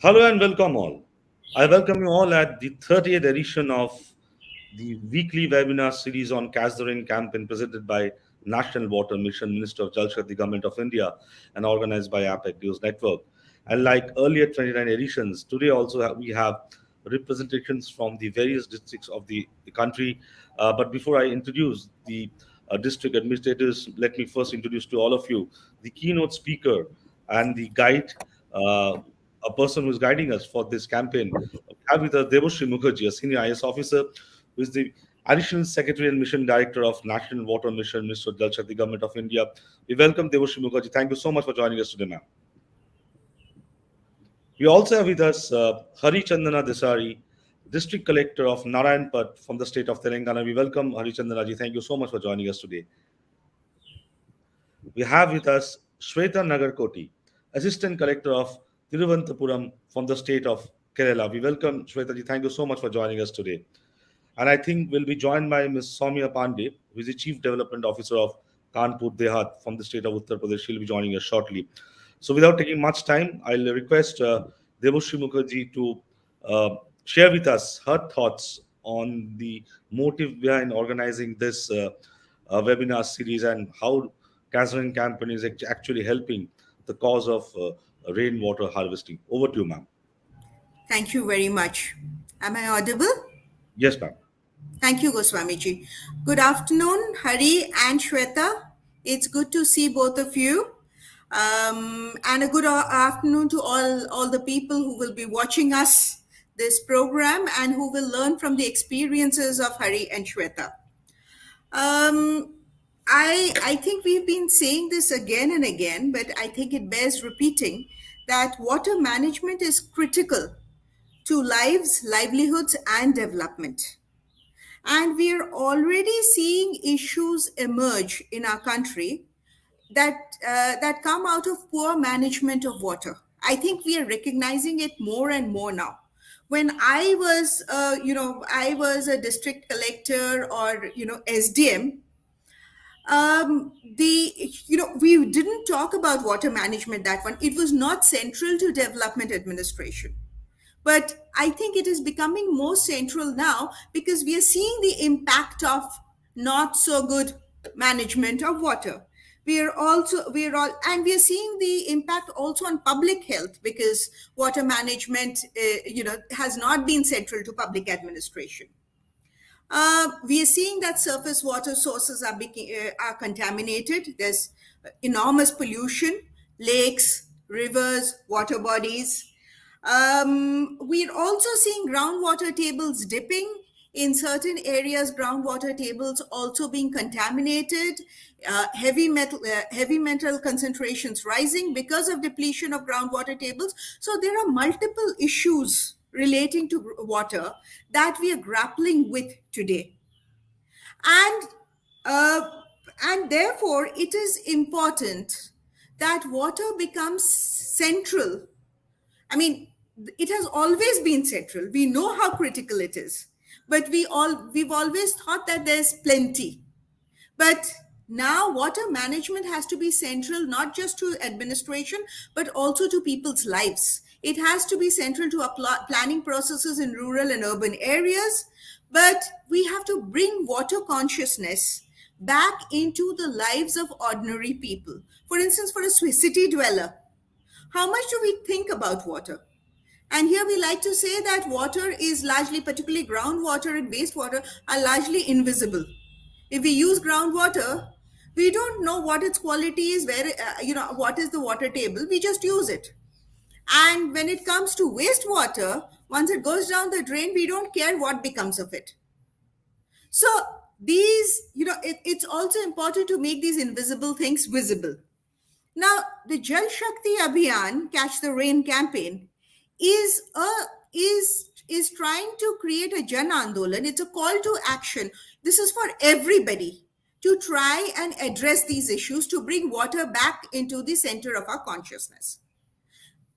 Hello and welcome all. I welcome you all at the 30th edition of the weekly webinar series on Catch the Rain campaign presented by National Water Mission, Minister of Jal Shakti, Government of India, and organized by APEC News Network. And like earlier 29 editions, today also we have representations from the various districts of the country. But before I introduce the district administrators, let me first introduce to all of you the keynote speaker and the guide. Uh, a person who is guiding us for this campaign. We have with us Debashri Mukherjee, a senior IS officer, who is the Additional Secretary and Mission Director of National Water Mission, Minister of Jal Shakti, Government of India. We welcome Debashri Mukherjee. Thank you so much for joining us today, ma'am. We also have with us Hari Chandana Desari, District Collector of Narayanpet from the state of Telangana. We welcome Hari Chandana ji. Thank you so much for joining us today. We have with us Shweta Nagarkoti, Assistant Collector of Thiruvananthapuram from the state of Kerala. We welcome Shweta ji. Thank you so much for joining us today. And I think we'll be joined by Ms. Soumya Pandey, who is the Chief Development Officer of Kanpur Dehat from the state of Uttar Pradesh. She'll be joining us shortly. So without taking much time, I'll request Debashri Mukherjee to uh, share with us her thoughts on the motive behind organizing this webinar series and how Kazran campaign is actually helping the cause of rainwater harvesting. Over to you, ma'am. Thank you very much. Am I audible? Yes, ma'am. Thank you, Goswamiji. Good afternoon, Hari and Shweta. It's good to see both of you. And a good afternoon to all the people who will be watching us this program and who will learn from the experiences of Hari and Shweta. Um, I think we've been saying this again and again, but I think it bears repeating that water management is critical to lives, livelihoods, and development. And we are already seeing issues emerge in our country that come out of poor management of water. I think we are recognizing it more and more now. When I was a district collector or SDM. We didn't talk about water management that one. It was not central to development administration. But I think it is becoming more central now because we are seeing the impact of not so good management of water. We are seeing the impact also on public health because water management, has not been central to public administration. We are seeing that surface water sources are contaminated. There's enormous pollution, lakes, rivers, water bodies. We're also seeing groundwater tables dipping. In certain areas, groundwater tables also being contaminated, heavy metal concentrations rising because of depletion of groundwater tables. So there are multiple issues relating to water that we are grappling with today, and uh, and therefore it is important that water becomes central. I mean, it has always been central. We know how critical it is, but we've always thought that there's plenty. But now water management has to be central not just to administration but also to people's lives. It has to be central to our planning processes in rural and urban areas. But we have to bring water consciousness back into the lives of ordinary people. For instance, for a city dweller, how much do we think about water? And here we like to say that water is largely, particularly groundwater and wastewater, are largely invisible. If we use groundwater, we don't know what its quality is, what is the water table, we just use it. And when it comes to wastewater, once it goes down the drain, we don't care what becomes of it. So it's also important to make these invisible things visible. Now, the Jal Shakti Abhiyan, Catch the Rain campaign, is is trying to create a Jan Andolan. It's a call to action. This is for everybody to try and address these issues, to bring water back into the center of our consciousness.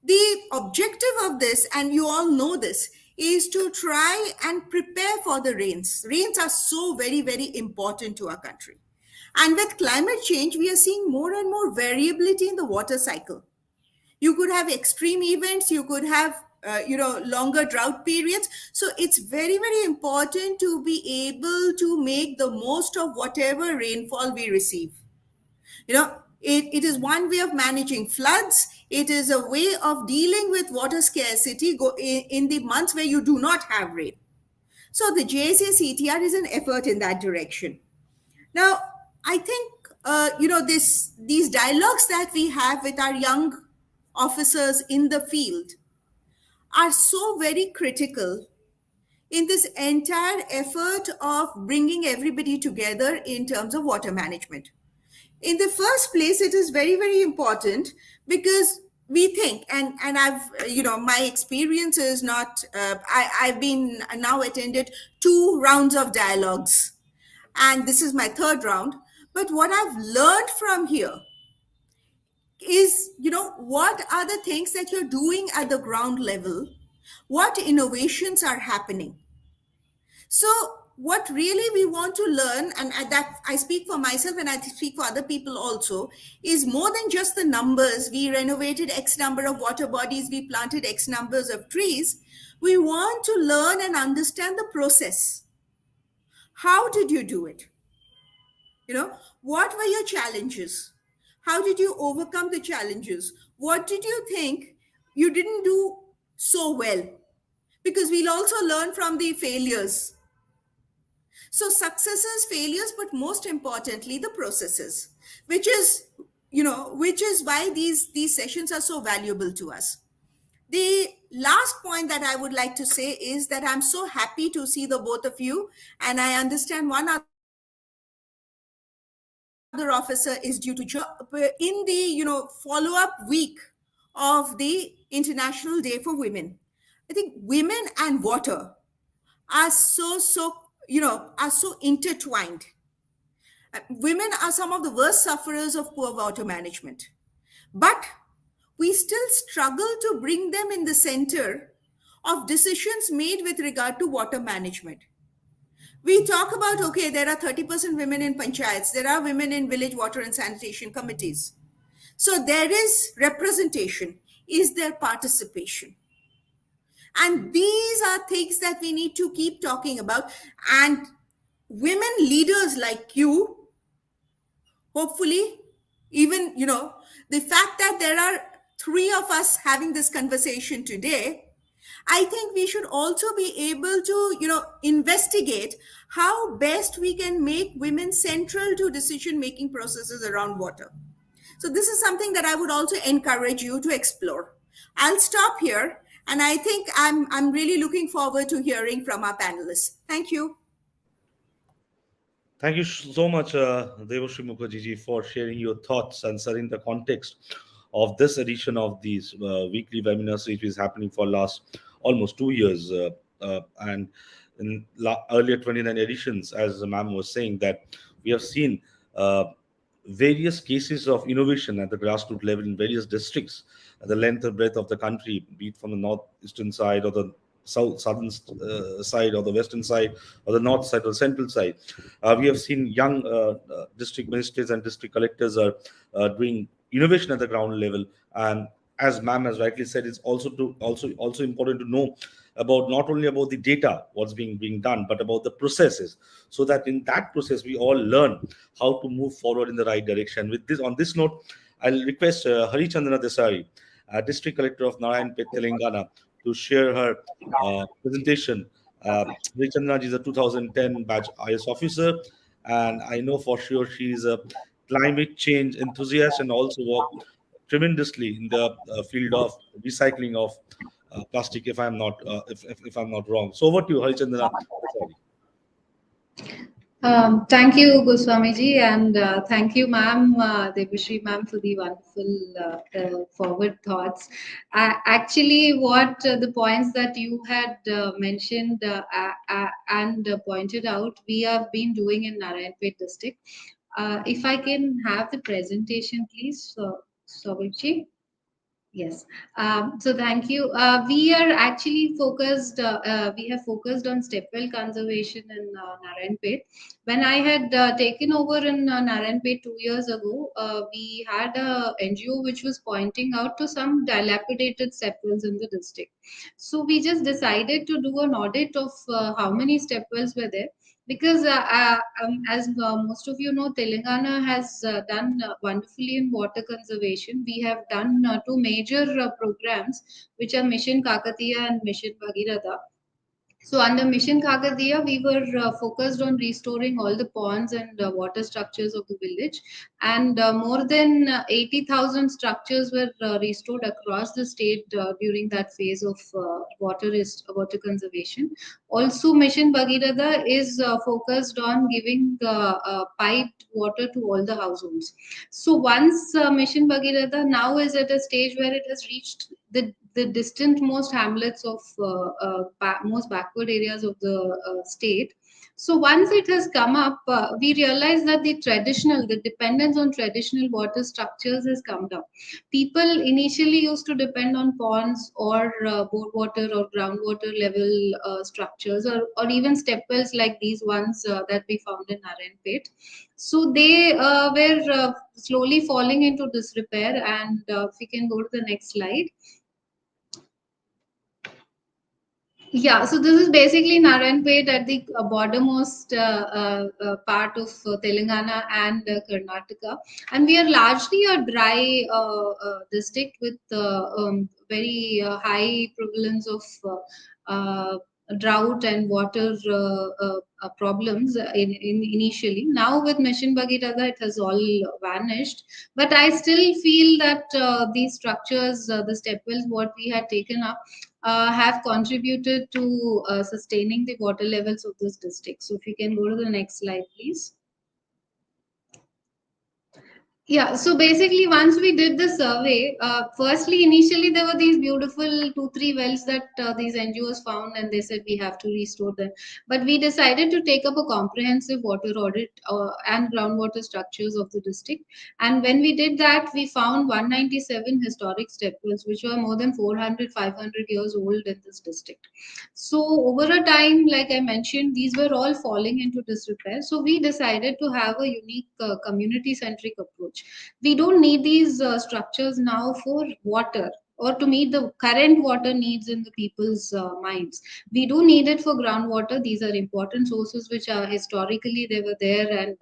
The objective of this, and you all know this, is to try and prepare for the rains. Rains are so very, very important to our country. And with climate change, we are seeing more and more variability in the water cycle. You could have extreme events, you could have longer drought periods. So it's very, very important to be able to make the most of whatever rainfall we receive. It is one way of managing floods. It is a way of dealing with water scarcity in the months where you do not have rain. So the JSA CTR is an effort in that direction. Now, I think these dialogues that we have with our young officers in the field are so very critical in this entire effort of bringing everybody together in terms of water management. In the first place, it is very, very important because we think, and I've, my experience is not, I've been now attended 2 rounds of dialogues, and this is my 3rd round. But what I've learned from here is, what are the things that you're doing at the ground level? What innovations are happening? So what really we want to learn, and that I speak for myself and I speak for other people also, is more than just the numbers. We renovated X number of water bodies, we planted X numbers of trees. We want to learn and understand the process. How did you do it? What were your challenges? How did you overcome the challenges? What did you think you didn't do so well? Because we'll also learn from the failures. So successes, failures, but most importantly, the processes, which is why these sessions are so valuable to us. The last point that I would like to say is that I'm so happy to see the both of you, and I understand one other officer is due to join in the follow-up week of the International Day for Women. I think women and water are so intertwined. Women are some of the worst sufferers of poor water management, but we still struggle to bring them in the center of decisions made with regard to water management. We talk about, okay, there are 30% women in panchayats, there are women in village water and sanitation committees. So there is representation. Is there participation? And these are things that we need to keep talking about. And women leaders like you, hopefully, even, the fact that there are 3 of us having this conversation today, I think we should also be able to, investigate how best we can make women central to decision-making processes around water. So this is something that I would also encourage you to explore. I'll stop here, and I think I'm really looking forward to hearing from our panelists. Thank you. Thank you so much, Devashri Mukherjee, for sharing your thoughts and setting the context of this edition of these weekly webinar series, which is happening for last almost 2 years. And in earlier 29 editions, as the ma'am was saying, that we have seen various cases of innovation at the grassroots level in various districts at the length and breadth of the country, be it from the northeastern side or the southern side or the western side or the north side or the central side. We have seen young district ministers and district collectors are doing innovation at the ground level. And as ma'am has rightly said, it's also important to know about not only about the data, what's being done, but about the processes, so that in that process we all learn how to move forward in the right direction. With this, on this note, I'll request Harichandana Desai, District Collector of Narayanpet, Telangana, to share her presentation. Harichandana is a 2010 batch IS officer, and I know for sure she is a climate change enthusiast and also worked tremendously in the field of recycling of plastic. If I'm not if I'm not wrong, so over to you, Harichandana. Thank you, Goswamiji, and thank you, ma'am, Debashri ma'am, for the wonderful forward thoughts. Actually, what the points that you had mentioned and pointed out, we have been doing in Narayanpet district. If I can have the presentation, please, Saurabhji. Yes. So thank you. We are actually focused. We have focused on stepwell conservation in Narayanpet. When I had taken over in Narayanpet 2 years ago, we had a NGO which was pointing out to some dilapidated stepwells in the district. So we just decided to do an audit of how many stepwells were there, because as most of you know, Telangana has done wonderfully in water conservation. We have done two major programs, which are Mission Kakatiya and Mission Bhagiratha. So under Mission Kakatiya, we were focused on restoring all the ponds and water structures of the village, and more than 80,000 structures were restored across the state during that phase of water conservation. Also, Mission Bhagiratha is focused on giving piped water to all the households. So once Mission Bhagiratha now is at a stage where it has reached the distant most hamlets of most backward areas of the state. So once it has come up, we realize that the dependence on traditional water structures has come down. People initially used to depend on ponds or bore water or groundwater level structures, or even step wells like these ones that we found in Narayanpet. So they were slowly falling into disrepair. And if we can go to the next slide. Yeah, so this is basically Narayanpet at the bordermost part of Telangana and Karnataka, and we are largely a dry district with very high prevalence of drought and water problems initially. Now with Mission Bhagiratha, it has all vanished, but I still feel that these structures, the step wells, what we had taken up, have contributed to sustaining the water levels of this district. So if you can go to the next slide, please. Yeah, so basically, once we did the survey, firstly, initially there were these beautiful 2, 3 wells that these NGOs found, and they said we have to restore them. But we decided to take up a comprehensive water audit and groundwater structures of the district. And when we did that, we found 197 historic step wells, which were more than 400, 500 years old in this district. So over a time, like I mentioned, these were all falling into disrepair. So we decided to have a unique community-centric approach. We don't need these structures now for water or to meet the current water needs in the people's minds. We do need it for groundwater. These are important sources which are historically they were there, and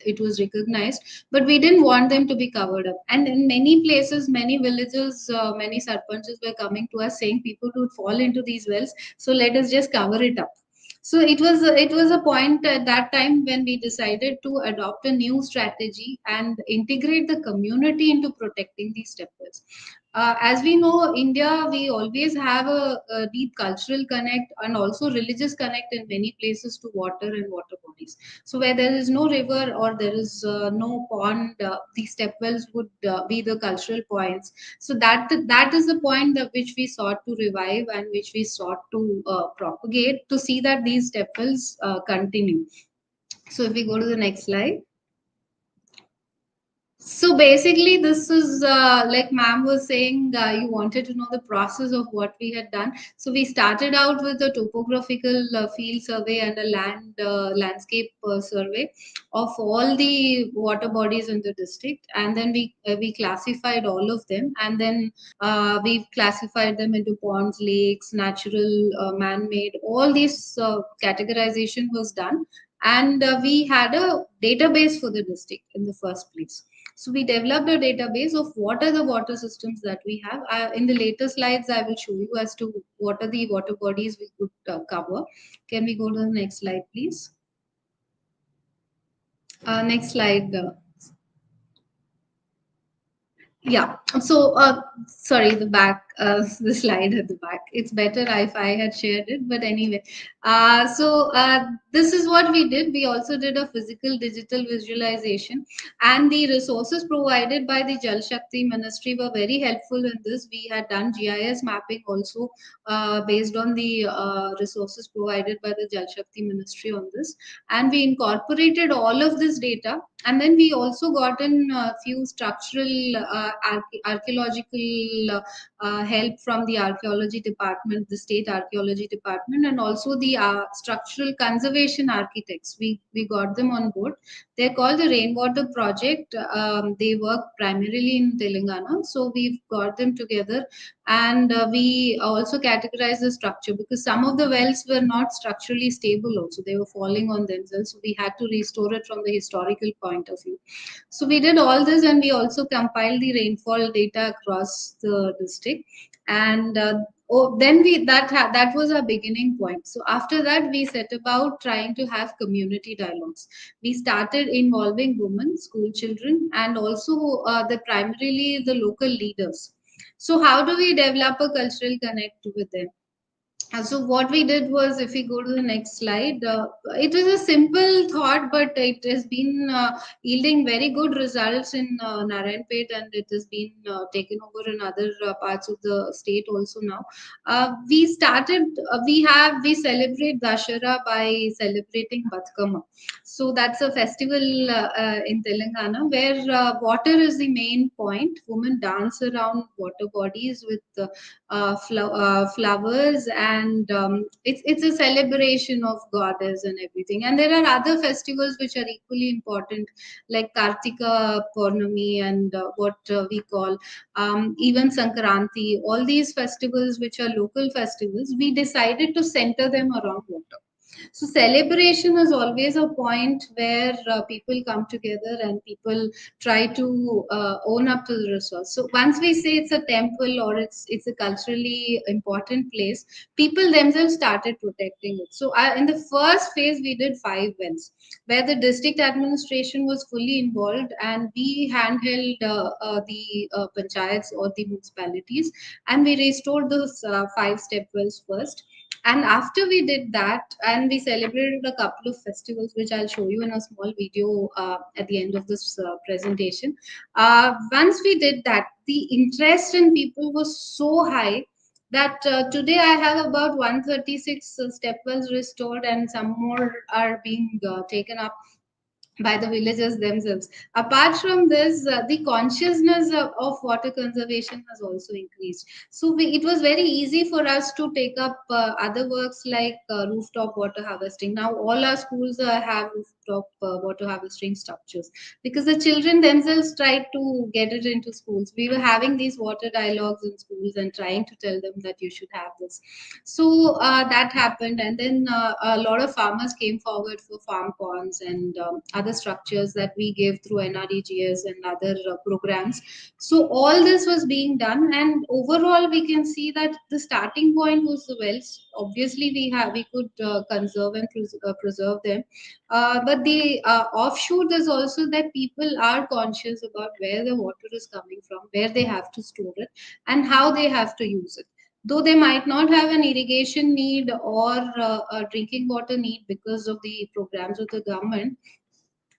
it was recognized, but we didn't want them to be covered up. And in many places, many villages, many sarpanches were coming to us saying people would fall into these wells, so let us just cover it up. So it was a point at that time when we decided to adopt a new strategy and integrate the community into protecting these step wells. As we know, India, we always have a deep cultural connect and also religious connect in many places to water and water bodies. So where there is no river or there is no pond, these step wells would be the cultural points. So that is the point that which we sought to revive and which we sought to propagate, to see that these step wells continue. So if we go to the next slide. So basically, this is like ma'am was saying, you wanted to know the process of what we had done. So we started out with a topographical field survey and a landscape survey of all the water bodies in the district, and then we classified all of them, and then we classified them into ponds, lakes, natural, man-made. All these categorization was done, and we had a database for the district in the first place. So we developed a database of what are the water systems that we have. In the later slides, I will show you as to what are the water bodies we could cover. Can we go to the next slide, please? Next slide. Yeah. So sorry, the back. the slide at the back. It's better if I had shared it, but anyway. This is what we did. We also did a physical digital visualization, and the resources provided by the Jal Shakti Ministry were very helpful in this. We had done GIS mapping also based on the resources provided by the Jal Shakti Ministry on this, and we incorporated all of this data, and then we also got in a few structural archaeological help from the archaeology department, the state archaeology department, and also the structural conservation architects. We got them on board. They're called the Rainwater Project. They work primarily in Telangana, so we've got them together, and we also categorize the structure because some of the wells were not structurally stable. Also, they were falling on themselves, so we had to restore it from the historical point of view. So we did all this, and we also compiled the rainfall data across the district, and then that was our beginning point. So after that, we set about trying to have community dialogues. We started involving women, school children, and also primarily the local leaders. So how do we develop a cultural connect with them? So what we did was, if we go to the next slide, it was a simple thought, but it has been yielding very good results in Narayanpet, and it has been taken over in other parts of the state also now. We celebrate Dashara by celebrating Batkama. So that's a festival in Telangana where water is the main point. Women dance around water bodies with flowers, and it's a celebration of goddess and everything. And there are other festivals which are equally important, like Kartika Purnami and what we call even Sankranti. All these festivals, which are local festivals, we decided to center them around water. So celebration is always a point where people come together and people try to own up to the resource. So once we say it's a temple or it's a culturally important place, people themselves started protecting it. So in the first phase, we did 5 wells where the district administration was fully involved, and we handheld the panchayats or the municipalities, and we restored those 5 step wells first. And after we did that, and we celebrated a couple of festivals, which I'll show you in a small video at the end of this presentation. Once we did that, the interest in people was so high that today I have about 136 step wells restored, and some more are being taken up by the villagers themselves. Apart from this, the consciousness of water conservation has also increased. So it was very easy for us to take up other works like rooftop water harvesting. Now all our schools have rooftop water harvesting structures because the children themselves tried to get it into schools. We were having these water dialogues in schools and trying to tell them that you should have this. So that happened, and then a lot of farmers came forward for farm ponds and other structures that we gave through NRDGS and other programs. So all this was being done, and overall we can see that the starting point was the wells. Obviously, we could conserve and preserve them, but the offshoot is also that people are conscious about where the water is coming from, where they have to store it, and how they have to use it. Though they might not have an irrigation need or a drinking water need because of the programs of the government,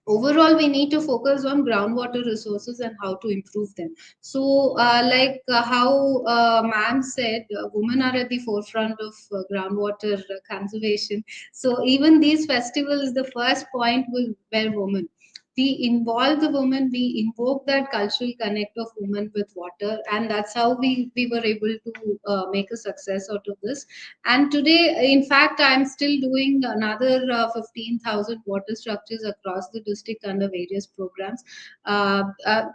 overall we need to focus on groundwater resources and how to improve them. So how ma'am said, women are at the forefront of groundwater conservation. So even these festivals, the first point was where women, we involve the women, we invoke that cultural connect of women with water, and that's how we were able to make a success out of this. And today, in fact, I'm still doing another 15,000 water structures across the district under various programs,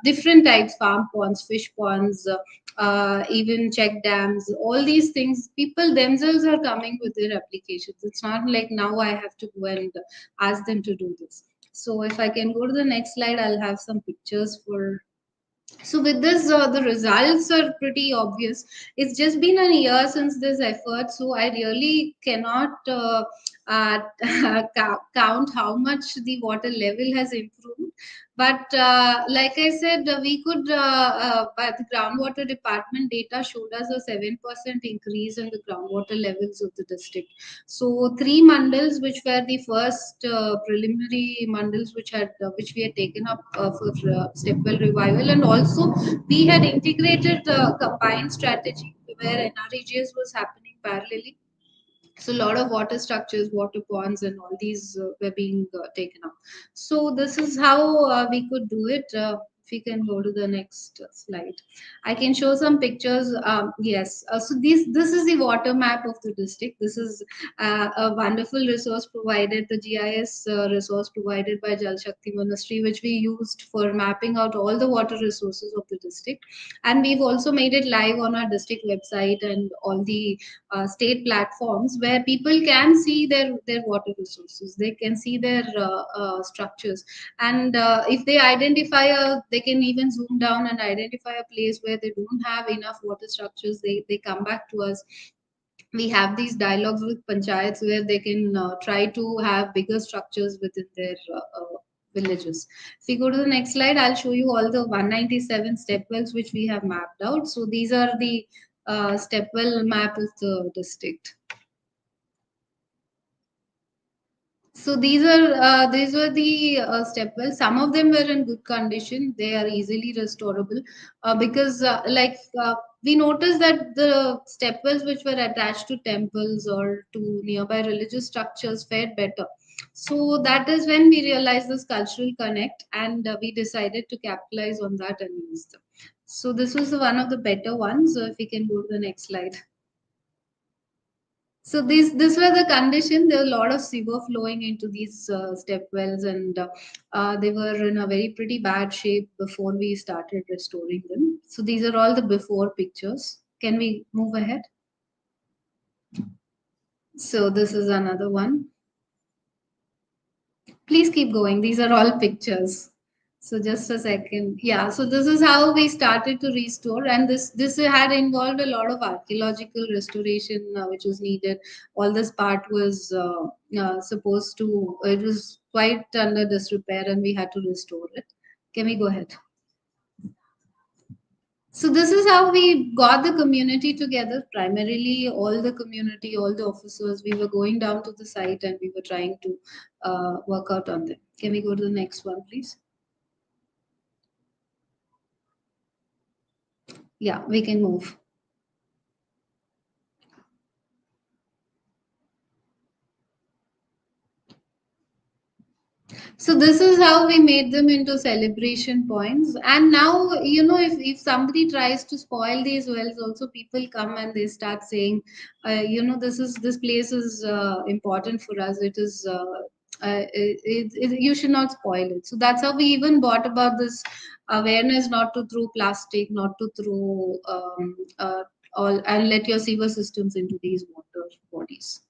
different types, farm ponds, fish ponds, even check dams, all these things. People themselves are coming with their applications. It's not like now I have to go and ask them to do this. So if I can go to the next slide, I'll have some pictures for. So with this, the results are pretty obvious. It's just been a year since this effort, so I really cannot count how much the water level has improved. But like I said, we could, but the groundwater department data showed us a 7% increase in the groundwater levels of the district. So three mandals, which were the first preliminary mandals which we had taken up for stepwell revival, and also we had integrated combined strategy where NREGS was happening parallelly. So a lot of water structures, water ponds, and all these were being taken up. So this is how we could do it. If we can go to the next slide, I can show some pictures. Yes, so this is the water map of the district. This is a wonderful resource provided, the GIS resource provided by Jal Shakti Ministry, which we used for mapping out all the water resources of the district. And we've also made it live on our district website and all the state platforms where people can see their water resources. They can see their structures, and if they identify they can even zoom down and identify a place where they don't have enough water structures. They come back to us. We have these dialogues with panchayats where they can try to have bigger structures within their villages. If we go to the next slide, I'll show you all the 197 step wells which we have mapped out. So these are the step well map of the district. So these were the step wells. Some of them were in good condition. They are easily restorable because we noticed that the step wells which were attached to temples or to nearby religious structures fared better. So that is when we realized this cultural connect, and we decided to capitalize on that and use them. So this was one of the better ones. So if we can go to the next slide. So this were the condition. There were a lot of sewer flowing into these step wells, and they were in a very pretty bad shape before we started restoring them. So these are all the before pictures. Can we move ahead? So this is another one. Please keep going. These are all pictures. So just a second. Yeah, so this is how we started to restore, and this had involved a lot of archaeological restoration which was needed. All this part was supposed to, it was quite under disrepair, and we had to restore it. Can we go ahead? So this is how we got the community together, primarily all the community, all the officers. We were going down to the site and we were trying to work out on them. Can we go to the next one, please? Yeah, we can move. So this is how we made them into celebration points. And now, if somebody tries to spoil these wells, also people come and they start saying, this place is important for us. It is you should not spoil it. So that's how we even brought about this awareness not to throw plastic, not to throw all, and let your sewer systems into these water bodies.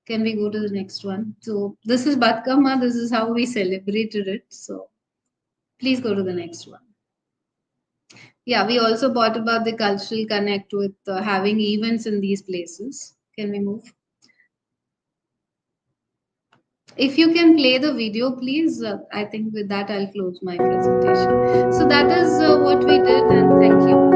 Can we go to the next one? So this is Batkama. This is how we celebrated it. So please go to the next one. Yeah, we also brought about the cultural connect with having events in these places. Can we move? If you can play the video, please. I think with that, I'll close my presentation. So that is what we did, and thank you.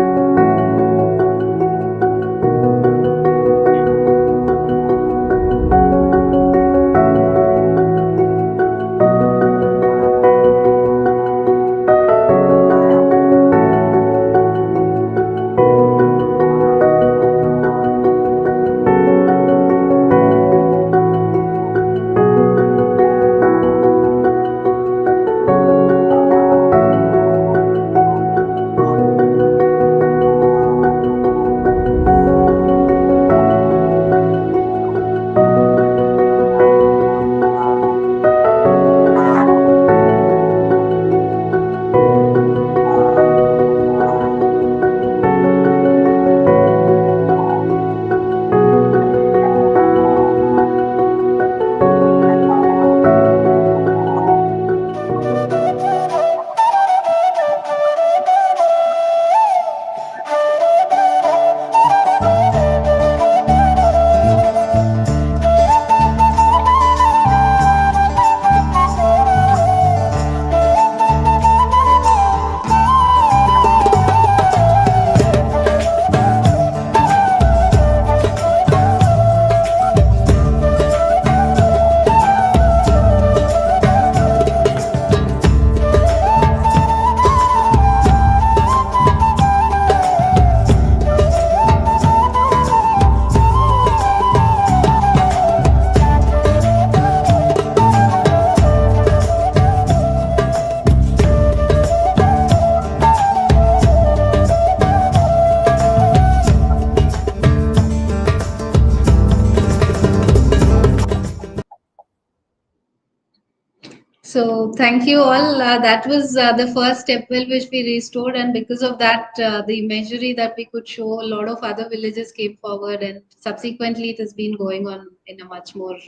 So thank you all. That was the first step well which we restored, and because of that, the imagery that we could show, a lot of other villages came forward, and subsequently it has been going on in a much more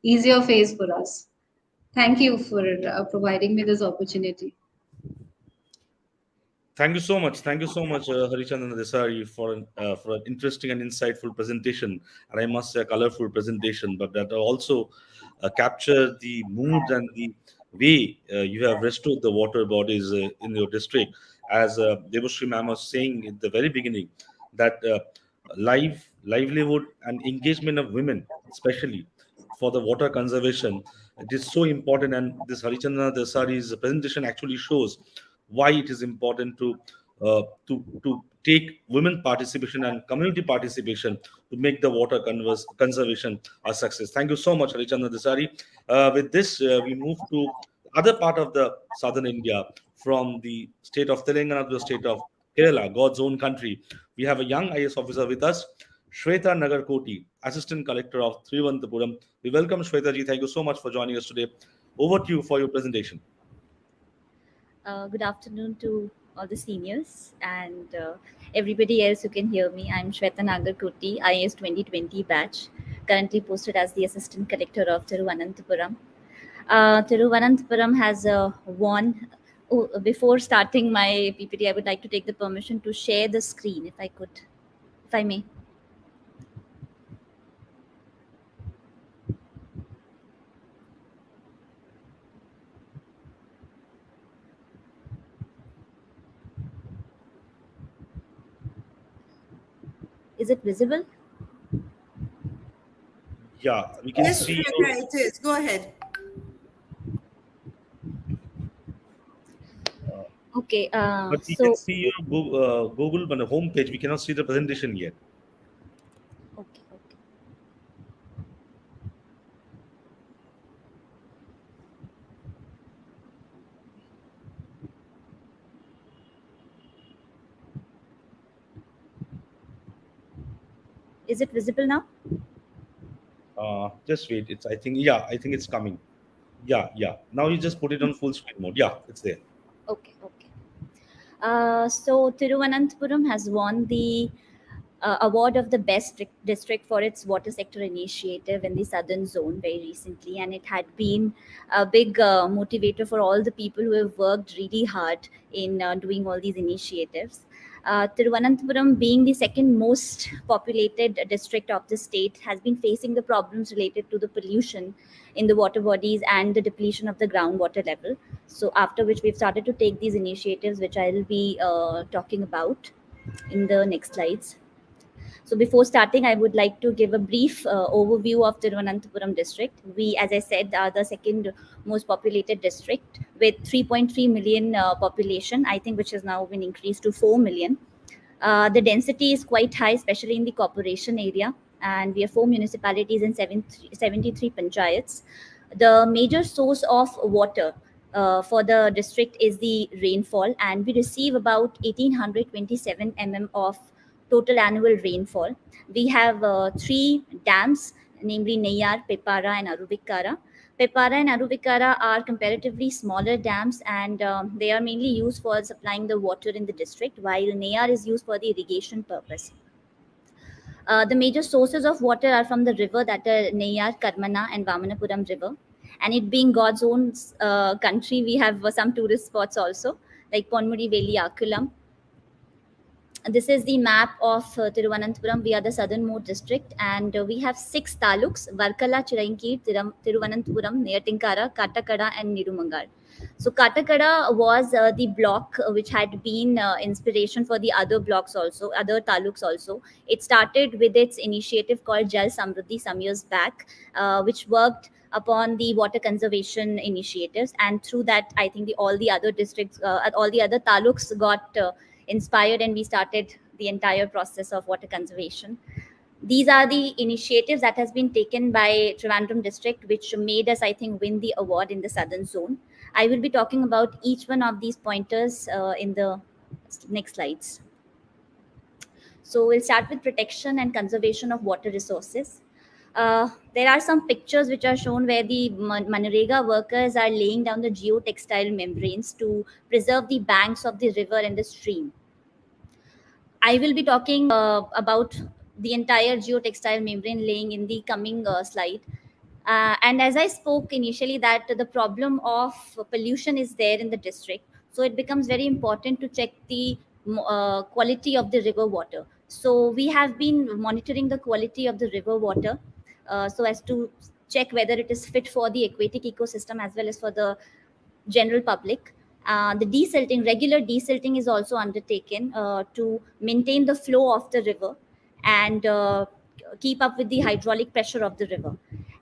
easier phase for us. Thank you for providing me this opportunity. Thank you so much. Thank you so much, Harichandran Desai, for an interesting and insightful presentation, and I must say a colorful presentation. But that also capture the mood and the way you have restored the water bodies in your district. As Devashri ma'am was saying at the very beginning, that livelihood and engagement of women, especially for the water conservation, it is so important. And this Harichandra Desari's presentation actually shows why it is important to take women participation and community participation to make the water conservation a success. Thank you so much, Harichandra Desari. With this, we move to other part of the southern India, from the state of Telangana to the state of Kerala, God's own country. We have a young IS officer with us, Shweta Nagarkoti, Assistant Collector of Thiruvananthapuram. We welcome Shweta ji. Thank you so much for joining us today. Over to you for your presentation. Good afternoon to all the seniors and everybody else who can hear me. I'm Shweta Nagarkoti, IAS 2020 batch, currently posted as the Assistant Collector of Thiruvananthapuram. Thiruvananthapuram has won. Oh, before starting my PPT, I would like to take the permission to share the screen, if I may. Is it visible? Yeah, we can Yes, see you. Shweta, it is. Go ahead. Okay. But we So can see your Google on the home page. We cannot see the presentation yet. okay. Is it visible now? Just wait. I think it's coming. Yeah. Now you just put it on full screen mode. Yeah, it's there. Okay. So Thiruvananthapuram has won the award of the best district for its water sector initiative in the southern zone very recently, and it had been a big motivator for all the people who have worked really hard in doing all these initiatives. Thiruvananthapuram, being the second most populated district of the state, has been facing the problems related to the pollution in the water bodies and the depletion of the groundwater level. So after which we've started to take these initiatives, which I'll be talking about in the next slides. So before starting, I would like to give a brief overview of Thiruvananthapuram district. We, as I said, are the second most populated district with 3.3 million population, I think, which has now been increased to 4 million. The density is quite high, especially in the corporation area, and we have 4 municipalities and 73 panchayats. The major source of water for the district is the rainfall, and we receive about 1827 mm of total annual rainfall. We have 3 dams, namely Neyyar, Pepara, and Aruvikara. Pepara and Aruvikara are comparatively smaller dams, and they are mainly used for supplying the water in the district, while Neyyar is used for the irrigation purpose. The major sources of water are from the river, that are Neyyar, Karmana, and Vamanapuram river. And it being God's own country, we have some tourist spots also, like Ponmudi Veli Akulam. This is the map of Thiruvananthapuram. We are the southernmost district, and we have 6 taluks: Varkala, Chirankir, Thiruvananthapuram, Neyatinkara, Katakada, and Nirumangar. So Katakada was the block which had been inspiration for the other blocks also, other taluks also. It started with its initiative called Jal Samruddhi some years back, which worked upon the water conservation initiatives, and through that, I think all the other districts, all the other taluks got inspired, and we started the entire process of water conservation. These are the initiatives that has been taken by Trivandrum district, which made us, I think, win the award in the southern zone. I will be talking about each one of these pointers in the next slides. So we'll start with protection and conservation of water resources. there are some pictures which are shown where the Manrega workers are laying down the geotextile membranes to preserve the banks of the river and the stream. I will be talking about the entire geotextile membrane laying in the coming slide. And as I spoke initially, that the problem of pollution is there in the district, so it becomes very important to check the quality of the river water. So we have been monitoring the quality of the river water so as to check whether it is fit for the aquatic ecosystem as well as for the general public. The desilting, regular desilting is also undertaken to maintain the flow of the river and keep up with the hydraulic pressure of the river.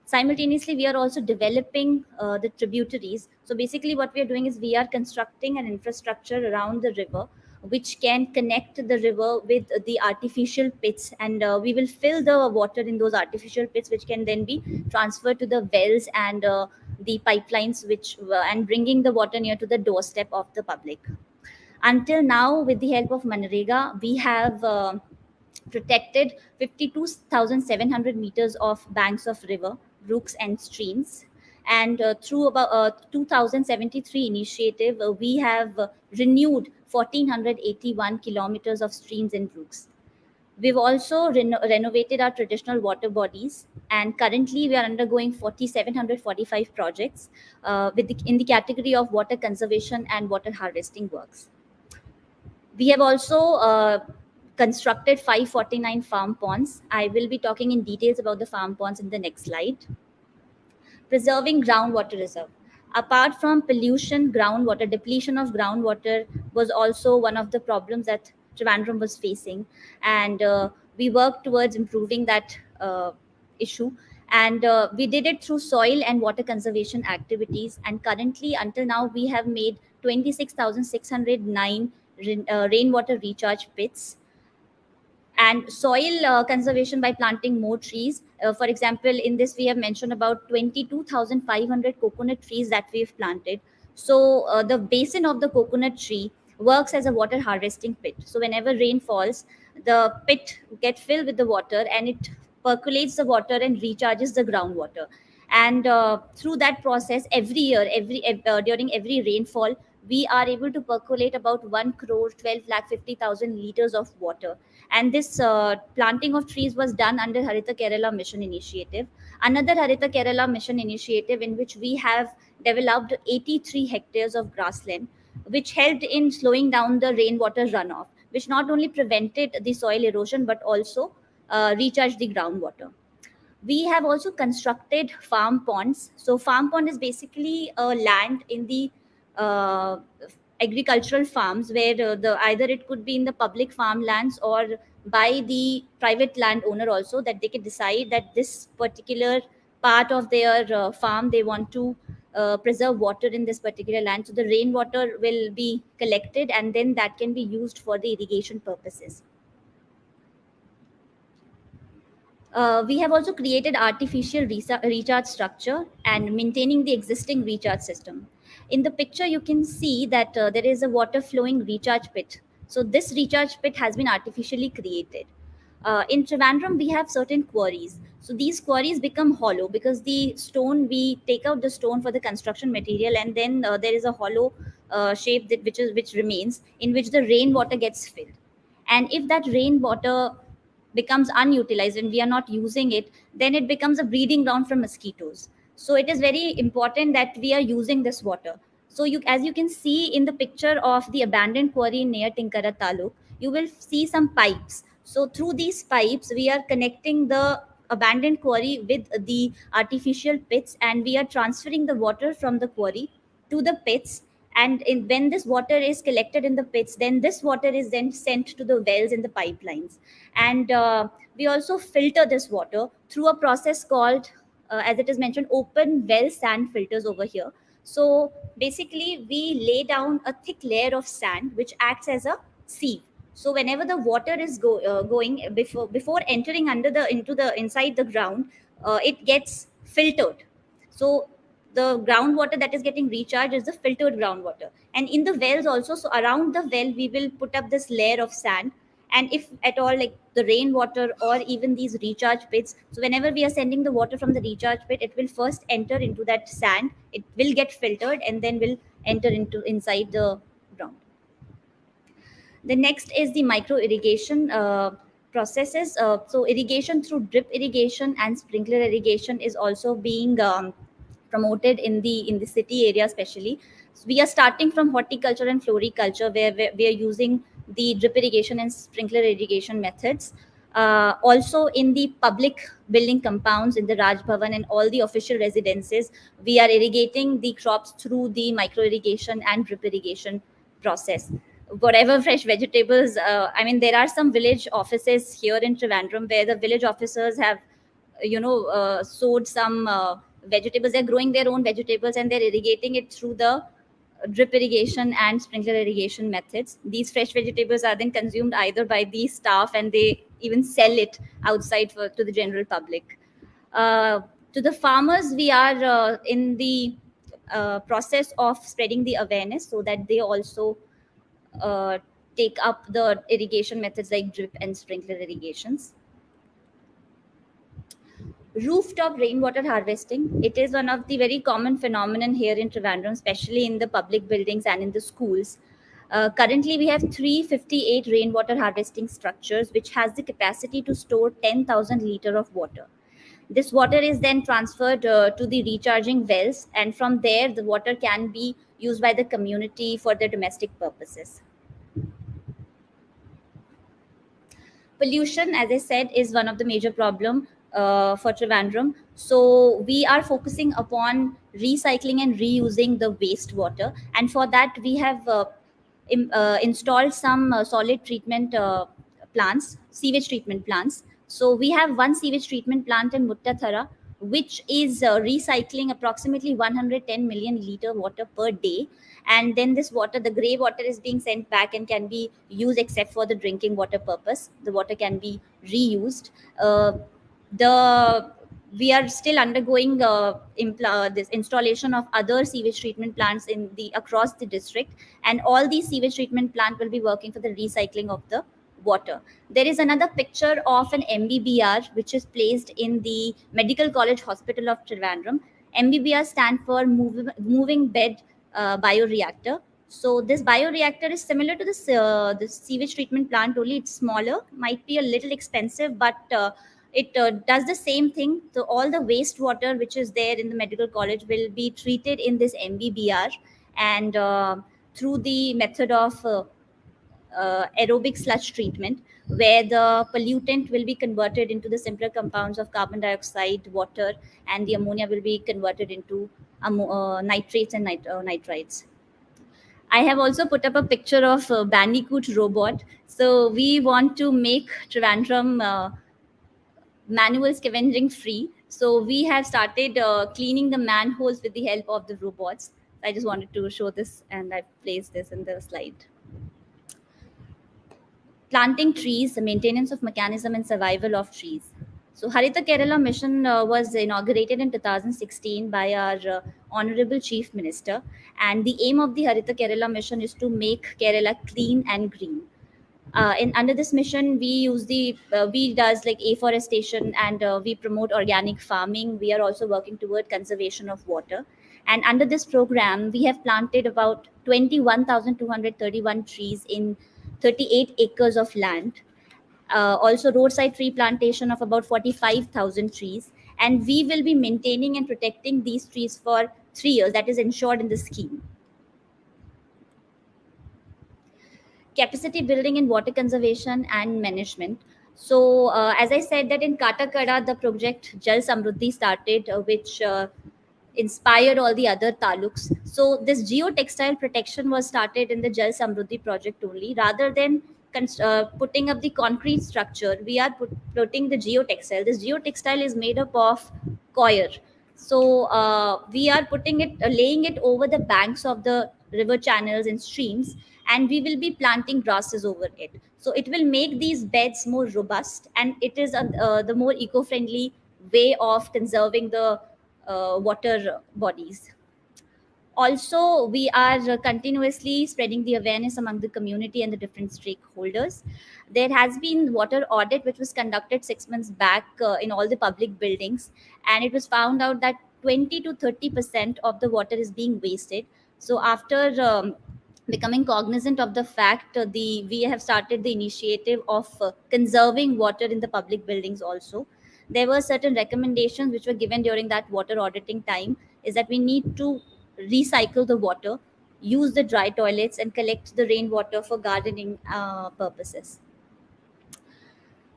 Simultaneously, we are also developing the tributaries. So basically what we are doing is we are constructing an infrastructure around the river which can connect the river with the artificial pits, and we will fill the water in those artificial pits, which can then be transferred to the wells and the pipelines, which and bringing the water near to the doorstep of the public. Until now, with the help of Manrega, we have protected 52,700 meters of banks of river, brooks, and streams. And through about 2073 initiative, we have renewed 1,481 kilometers of streams and brooks. We've also renovated our traditional water bodies, and currently we are undergoing 4,745 projects in the category of water conservation and water harvesting works. We have also constructed 549 farm ponds. I will be talking in details about the farm ponds in the next slide. Preserving groundwater reserve. Apart from pollution, groundwater, depletion of groundwater was also one of the problems that Trivandrum was facing. And we worked towards improving that issue. And we did it through soil and water conservation activities. And currently, until now, we have made 26,609 rainwater recharge pits, and soil conservation by planting more trees. For example, in this we have mentioned about 22,500 coconut trees that we've planted. So the basin of the coconut tree works as a water harvesting pit. So whenever rain falls, the pit gets filled with the water and it percolates the water and recharges the groundwater. And through that process, every year, during every rainfall, we are able to percolate about 1 crore 12 lakh 50,000 liters of water. And this planting of trees was done under Harita Kerala Mission Initiative. Another Harita Kerala Mission Initiative in which we have developed 83 hectares of grassland, which helped in slowing down the rainwater runoff, which not only prevented the soil erosion but also recharged the groundwater. We have also constructed farm ponds. So farm pond is basically a land in the agricultural farms where either it could be in the public farmlands or by the private landowner also, that they can decide that this particular part of their farm they want to preserve water in this particular land. So the rainwater will be collected and then that can be used for the irrigation purposes. We have also created artificial recharge structure and maintaining the existing recharge system. In the picture, you can see that there is a water flowing recharge pit. So this recharge pit has been artificially created. In Trivandrum, we have certain quarries. So these quarries become hollow because the stone, we take out the stone for the construction material, and then there is a hollow shape which remains, in which the rainwater gets filled. And if that rainwater becomes unutilized and we are not using it, then it becomes a breeding ground for mosquitoes. So it is very important that we are using this water. So as you can see in the picture of the abandoned quarry near Tinkara Taluk, you will see some pipes. So through these pipes, we are connecting the abandoned quarry with the artificial pits, and we are transferring the water from the quarry to the pits. And when this water is collected in the pits, then this water is then sent to the wells in the pipelines. And we also filter this water through a process called, as it is mentioned, open well sand filters over here. So basically, we lay down a thick layer of sand which acts as a sieve. So whenever the water is going before entering inside the ground, it gets filtered. So the groundwater that is getting recharged is the filtered groundwater. And in the wells also, so around the well, we will put up this layer of sand, And if at all, like the rainwater or even these recharge pits, so whenever we are sending the water from the recharge pit, it will first enter into that sand, it will get filtered, and then will enter into inside the ground. The next is the micro irrigation processes. So irrigation through drip irrigation and sprinkler irrigation is also being promoted in the city area especially. So we are starting from horticulture and floriculture, where we are using the drip irrigation and sprinkler irrigation methods. Also in the public building compounds, in the Raj Bhavan and all the official residences, we are irrigating the crops through the micro irrigation and drip irrigation process. Whatever fresh vegetables, I mean, there are some village offices here in Trivandrum where the village officers have, sowed some vegetables. They're growing their own vegetables and they're irrigating it through the drip irrigation and sprinkler irrigation methods. These fresh vegetables are then consumed either by the staff, and they even sell it outside to the general public. To the farmers, we are in the process of spreading the awareness so that they also uh, take up the irrigation methods like drip and sprinkler irrigations. Rooftop rainwater harvesting, it is one of the very common phenomenon here in Trivandrum, especially in the public buildings and in the schools. Currently, we have 358 rainwater harvesting structures, which has the capacity to store 10,000 liter of water. This water is then transferred to the recharging wells, and from there, the water can be used by the community for their domestic purposes. Pollution, as I said, is one of the major problem for Trivandrum. So we are focusing upon recycling and reusing the wastewater, and for that we have installed some solid treatment plants, sewage treatment plants. So we have one sewage treatment plant in Muttathara, which is recycling approximately 110 million liter water per day. And then this water, the gray water, is being sent back and can be used except for the drinking water purpose. The water can be reused. The We are still undergoing this installation of other sewage treatment plants in the across the district, and all these sewage treatment plant will be working for the recycling of the water. There is another picture of an MBBR which is placed in the Medical College Hospital of Trivandrum. MBBR stand for moving bed bioreactor. So this bioreactor is similar to the sewage treatment plant, only it's smaller, might be a little expensive, but it does the same thing. So all the wastewater which is there in the medical college will be treated in this MBBR, and through the method of aerobic sludge treatment, where the pollutant will be converted into the simpler compounds of carbon dioxide, water, and the ammonia will be converted into nitrates and nitrites. I have also put up a picture of a Bandicoot robot. So we want to make Trivandrum manual scavenging free. So we have started cleaning the manholes with the help of the robots. I just wanted to show this, and I placed this in the slide. Planting trees, the maintenance of mechanism and survival of trees. So Harita Kerala mission was inaugurated in 2016 by our Honorable Chief Minister. And the aim of the Harita Kerala mission is to make Kerala clean and green. Under this mission, we does like afforestation, and we promote organic farming. We are also working toward conservation of water. And under this program, we have planted about 21,231 trees in 38 acres of land. Also roadside tree plantation of about 45,000 trees. And we will be maintaining and protecting these trees for 3 years. That is ensured in the scheme. Capacity building in water conservation and management. So as I said that in Katakada, the project Jal Samruddhi started, which inspired all the other taluks. So this geotextile protection was started in the Jal Samruddhi project only. Rather than putting up the concrete structure, we are putting the geotextile. This geotextile is made up of coir. So we are putting it, laying it over the banks of the river channels and streams, and we will be planting grasses over it. So it will make these beds more robust, and it is the more eco-friendly way of conserving the water bodies. Also, we are continuously spreading the awareness among the community and the different stakeholders. There has been water audit which was conducted 6 months back in all the public buildings, and it was found out that 20 to 30% of the water is being wasted. So after becoming cognizant of the fact, we have started the initiative of conserving water in the public buildings also. There were certain recommendations which were given during that water auditing time, is that we need to recycle the water, use the dry toilets, and collect the rainwater for gardening purposes.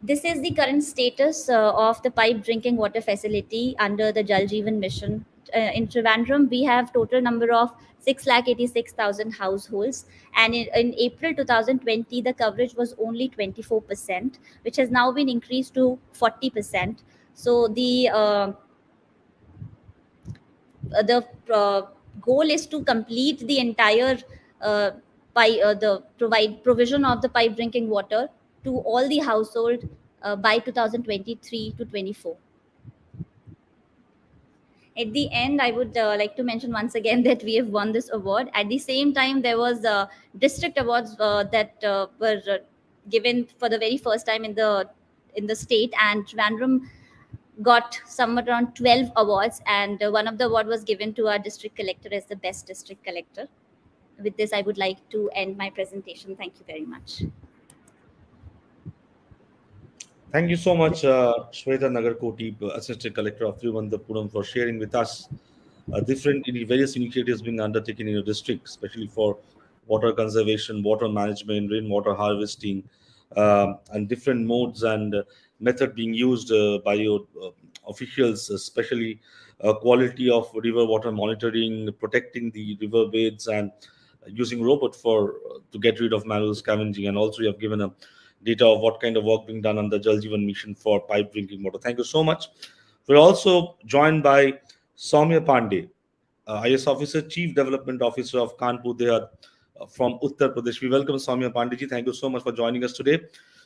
This is the current status of the pipe drinking water facility under the Jal Jeevan mission. In Trivandrum, we have total number of 686,000 households, and in April 2020, the coverage was only 24%, which has now been increased to 40%. So the goal is to complete the entire provision of the pipe drinking water to all the household by 2023 to 24. At the end, I would like to mention once again that we have won this award. At the same time, there was district awards that were given for the very first time in the state, and Trivandrum got somewhat around 12 awards, and one of the award was given to our district collector as the best district collector. With this, I would like to end my presentation. Thank you very much. Thank you so much, Shweta Nagarkoti, Assistant Collector of Thiruvananthapuram, for sharing with us different various initiatives being undertaken in your district, especially for water conservation, water management, rainwater harvesting, and different modes and method being used by your officials, especially quality of river water monitoring, protecting the river beds, and using robot to get rid of manual scavenging. And also, you have given a data of what kind of work being done on the Jal Jeevan mission for pipe drinking water. Thank you so much. We're also joined by Soumya Pandey, IS Officer, Chief Development Officer of Kanpur Dehat from Uttar Pradesh. We welcome Soumya Pandey ji. Thank you so much for joining us today.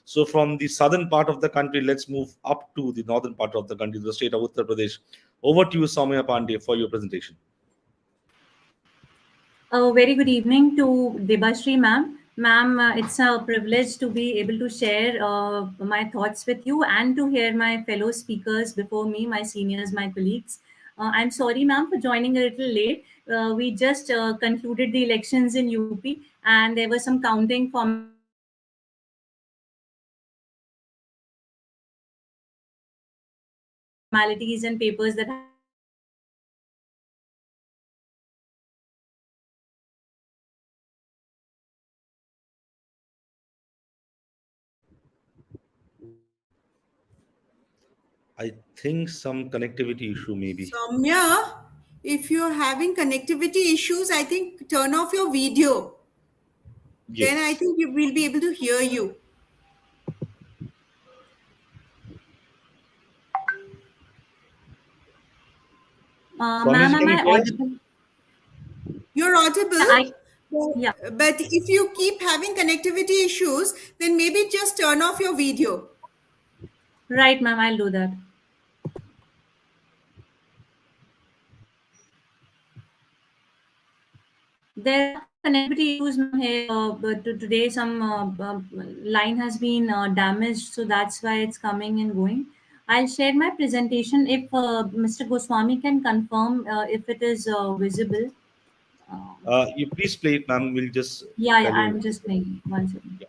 So from the southern part of the country, let's move up to the northern part of the country, the state of Uttar Pradesh. Over to you, Soumya Pandey, for your presentation. A very good evening to Debashri ma'am. Ma'am, it's a privilege to be able to share my thoughts with you and to hear my fellow speakers before me, my seniors, my colleagues. I'm sorry, ma'am, for joining a little late. We just concluded the elections in UP, and there was some counting formalities and papers that I think some connectivity issue maybe. Soumya, if you're having connectivity issues, I think turn off your video. Yes. Then I think we'll be able to hear you. ma'am, am I audible? You're audible. Yeah. But if you keep having connectivity issues, then maybe just turn off your video. Right, ma'am, I'll do that. There are connectivity issues here, but today some line has been damaged, so that's why it's coming and going. I'll share my presentation if Mr. Goswami can confirm if it is visible. You please play it, ma'am. We'll just. Yeah, I'm just playing. 1 second. Yeah.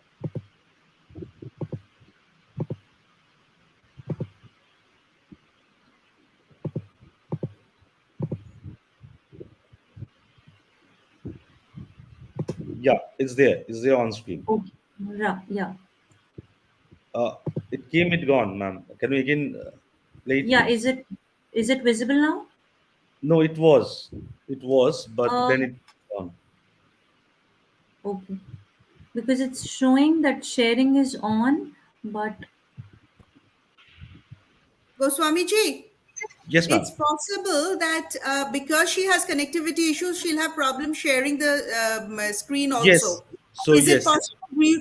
Yeah, it's there. It's there on screen. Okay. Yeah. It came, it gone, ma'am. Can we again play it? Yeah, please? is it visible now? No, it was, but then it's gone. Okay. Because it's showing that sharing is on, but Goswami ji, Yes, ma'am. it's possible that because she has connectivity issues, she'll have problems sharing the screen also. Yes. So Is yes, it possible?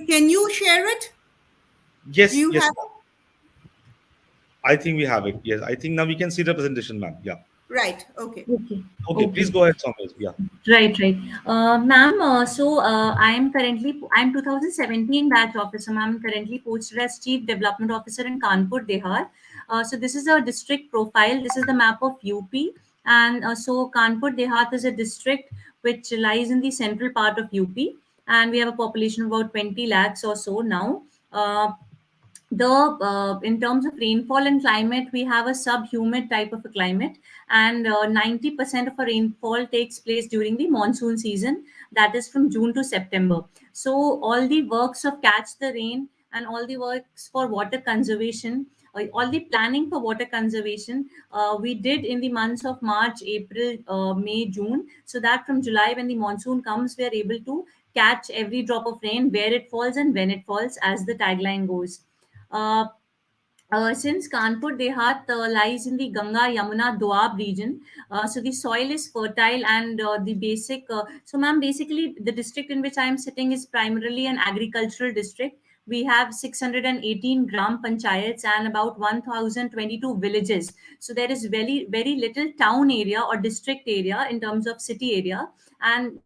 Can you share it? yes, Do you yes. have I think we have it. Yes, I think now we can see the presentation, ma'am. Yeah. Right. Okay. Okay. Okay, please go ahead, Soumya. Yeah. Right, right. Ma'am, I'm 2017 batch officer, ma'am, currently posted as Chief Development Officer in Kanpur, Dehat. So this is a district profile. This is the map of UP. And so Kanpur, Dehat is a district which lies in the central part of UP. And we have a population of about 20 lakhs or so now. The In terms of rainfall and climate, we have a subhumid type of a climate, and 90% of our rainfall takes place during the monsoon season, that is from June to September. So all the works of catch the rain and all the works for water conservation, all the planning for water conservation, we did in the months of March, April, May, June, so that from July, when the monsoon comes, we are able to catch every drop of rain where it falls and when it falls, as the tagline goes. uh, since Kanpur Dehat lies in the Ganga Yamuna Doab region, so the soil is fertile, and the basic. So, ma'am, basically, the district in which I am sitting is primarily an agricultural district. We have 618 gram panchayats and about 1022 villages. So there is very, very little town area or district area in terms of city area. And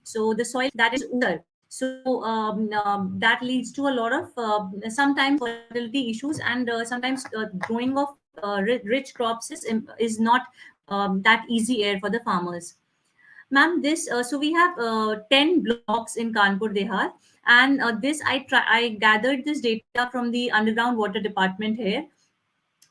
so the soil that is ooder. So that leads to a lot of sometimes fertility issues, and sometimes growing of rich crops is not that easy air for the farmers. Ma'am, this so we have 10 blocks in Kanpur Dehat, and this I gathered this data from the underground water department here.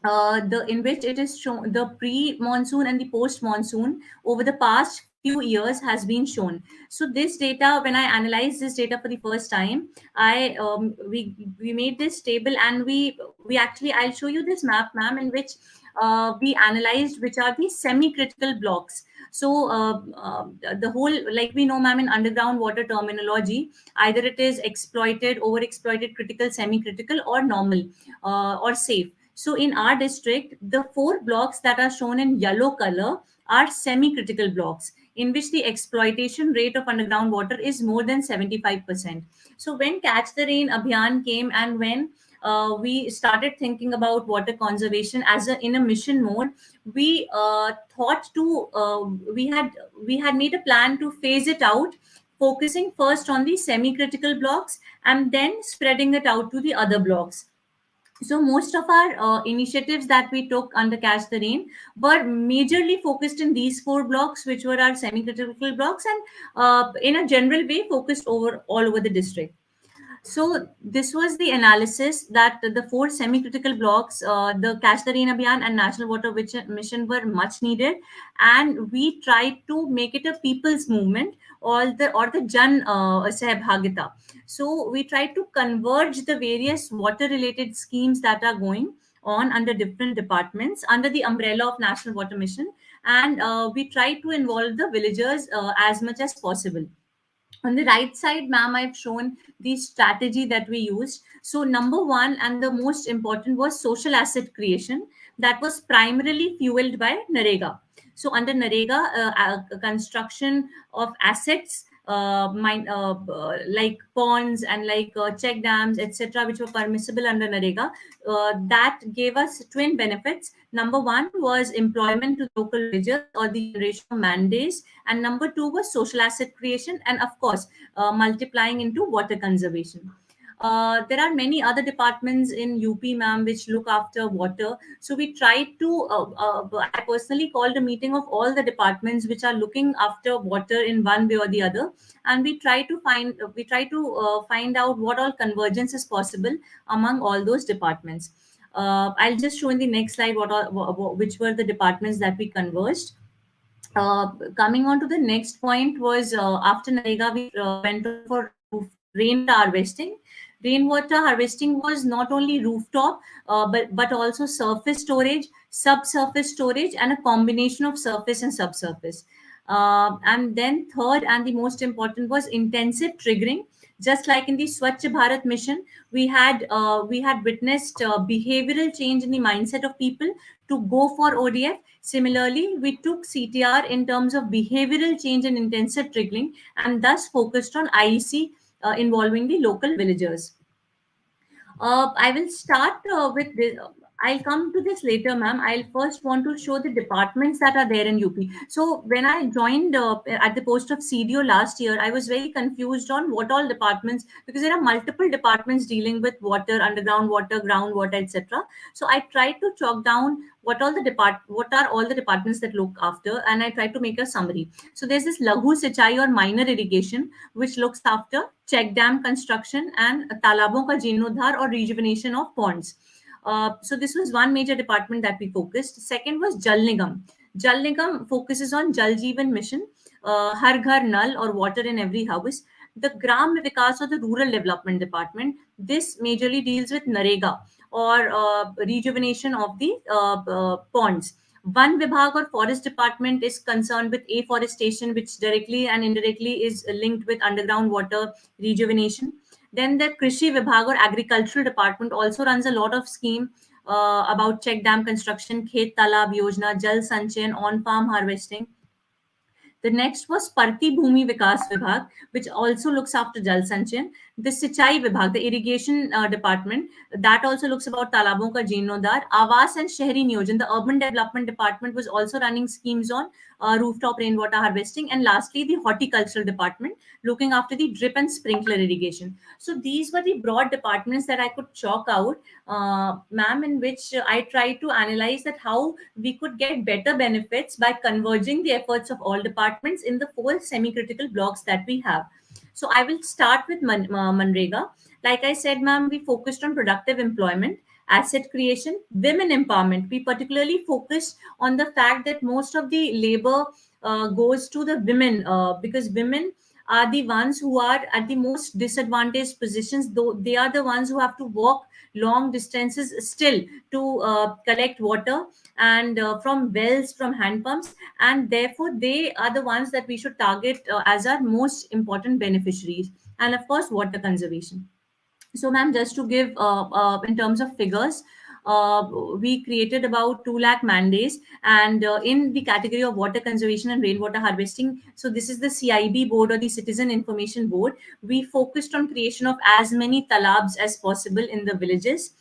The in which it is shown the pre-monsoon and the post-monsoon over the past few years has been shown. So this data, when I analyzed this data for the first time, I we made this table, and we actually, I'll show you this map, ma'am, in which we analyzed which are the semi-critical blocks. So the whole, like we know, ma'am, in underground water terminology, either it is exploited, overexploited, critical, semi-critical, or normal, or safe. So in our district, the 4 blocks that are shown in yellow color are semi-critical blocks, in which the exploitation rate of underground water is more than 75%. So when Catch the Rain Abhiyan came, and when we started thinking about water conservation as in a mission mode, we thought to we had made a plan to phase it out, focusing first on the semi-critical blocks and then spreading it out to the other blocks. So most of our initiatives that we took under Catch the Rain were majorly focused in these 4 blocks, which were our semi-critical blocks, and in a general way focused over all over the district. So this was the analysis that the 4 semi-critical blocks, the Catch the Rain Abhiyan and National Water Mission, were much needed, and we tried to make it a people's movement, or the Jan Sahbhagita. So we tried to converge the various water-related schemes that are going on under different departments under the umbrella of National Water Mission, and we tried to involve the villagers as much as possible. On the right side, ma'am, I've shown the strategy that we used. So number one and the most important was social asset creation, that was primarily fueled by Narega. So under Narega, construction of assets, like ponds and like check dams, etc., which were permissible under Narega, that gave us twin benefits. Number one was employment to local villagers or the generation of man-days, and number two was social asset creation, and of course, multiplying into water conservation. There are many other departments in UP, ma'am, which look after water. So we tried to, I personally called a meeting of all the departments which are looking after water in one way or the other, and we try to find out what all convergence is possible among all those departments. I'll just show in the next slide which were the departments that we converged. Coming on to the next point was, after Narega, we went for rainwater harvesting. Rainwater harvesting was not only rooftop, but also surface storage, subsurface storage, and a combination of surface and subsurface. And then third and the most important was intensive triggering. Just like in the Swachh Bharat mission, we had witnessed behavioral change in the mindset of people to go for ODF. Similarly, we took CTR in terms of behavioral change and intensive triggering, and thus focused on IEC involving the local villagers. I will start with this. I'll come to this later, ma'am. I'll first want to show the departments that are there in UP. So when I joined at the post of CDO last year, I was very confused on what all departments, because there are multiple departments dealing with water, underground water, groundwater, etc. So I tried to chalk down what are all the departments that look after, and I tried to make a summary. So there's this Laghu Sichai or minor irrigation, which looks after check dam construction and talabon ka जीर्णोद्धार or rejuvenation of ponds. So this was one major department that we focused. Second was Jal Nigam. Jal Nigam focuses on Jal Jeevan Mission, Har Ghar Nal or water in every house. The Gram Vikas or the Rural Development Department, this majorly deals with Narega or rejuvenation of the ponds. One Vibhag or Forest Department is concerned with afforestation, which directly and indirectly is linked with underground water rejuvenation. Then the Krishi Vibhag or Agricultural Department also runs a lot of scheme about check dam construction, Khet Talab Yojana, Jal Sanchayan, on-farm harvesting. The next was Parti Bhumi Vikas Vibhag, which also looks after Jal Sanchayan. The Sichai Vibhag, the irrigation department, that also looks about Talabon ka Jeernodhar. Awas and Shehri Niyojan, the urban development department, was also running schemes on rooftop rainwater harvesting. And lastly, the horticultural department, looking after the drip and sprinkler irrigation. So these were the broad departments that I could chalk out, ma'am, in which I tried to analyze that how we could get better benefits by converging the efforts of all departments in the 4 semi-critical blocks that we have. So I will start with Manrega. Like I said, ma'am, we focused on productive employment, asset creation, women empowerment. We particularly focused on the fact that most of the labor goes to the women, because women are the ones who are at the most disadvantaged positions, though they are the ones who have to walk long distances still to collect water and from wells, from hand pumps, and therefore they are the ones that we should target as our most important beneficiaries. And of course, water conservation. So, ma'am, just to give in terms of figures, we created about 2 lakh mandates, and in the category of water conservation and rainwater harvesting, so this is the CIB board or the Citizen Information Board. We focused on creation of as many talabs as possible in the villages.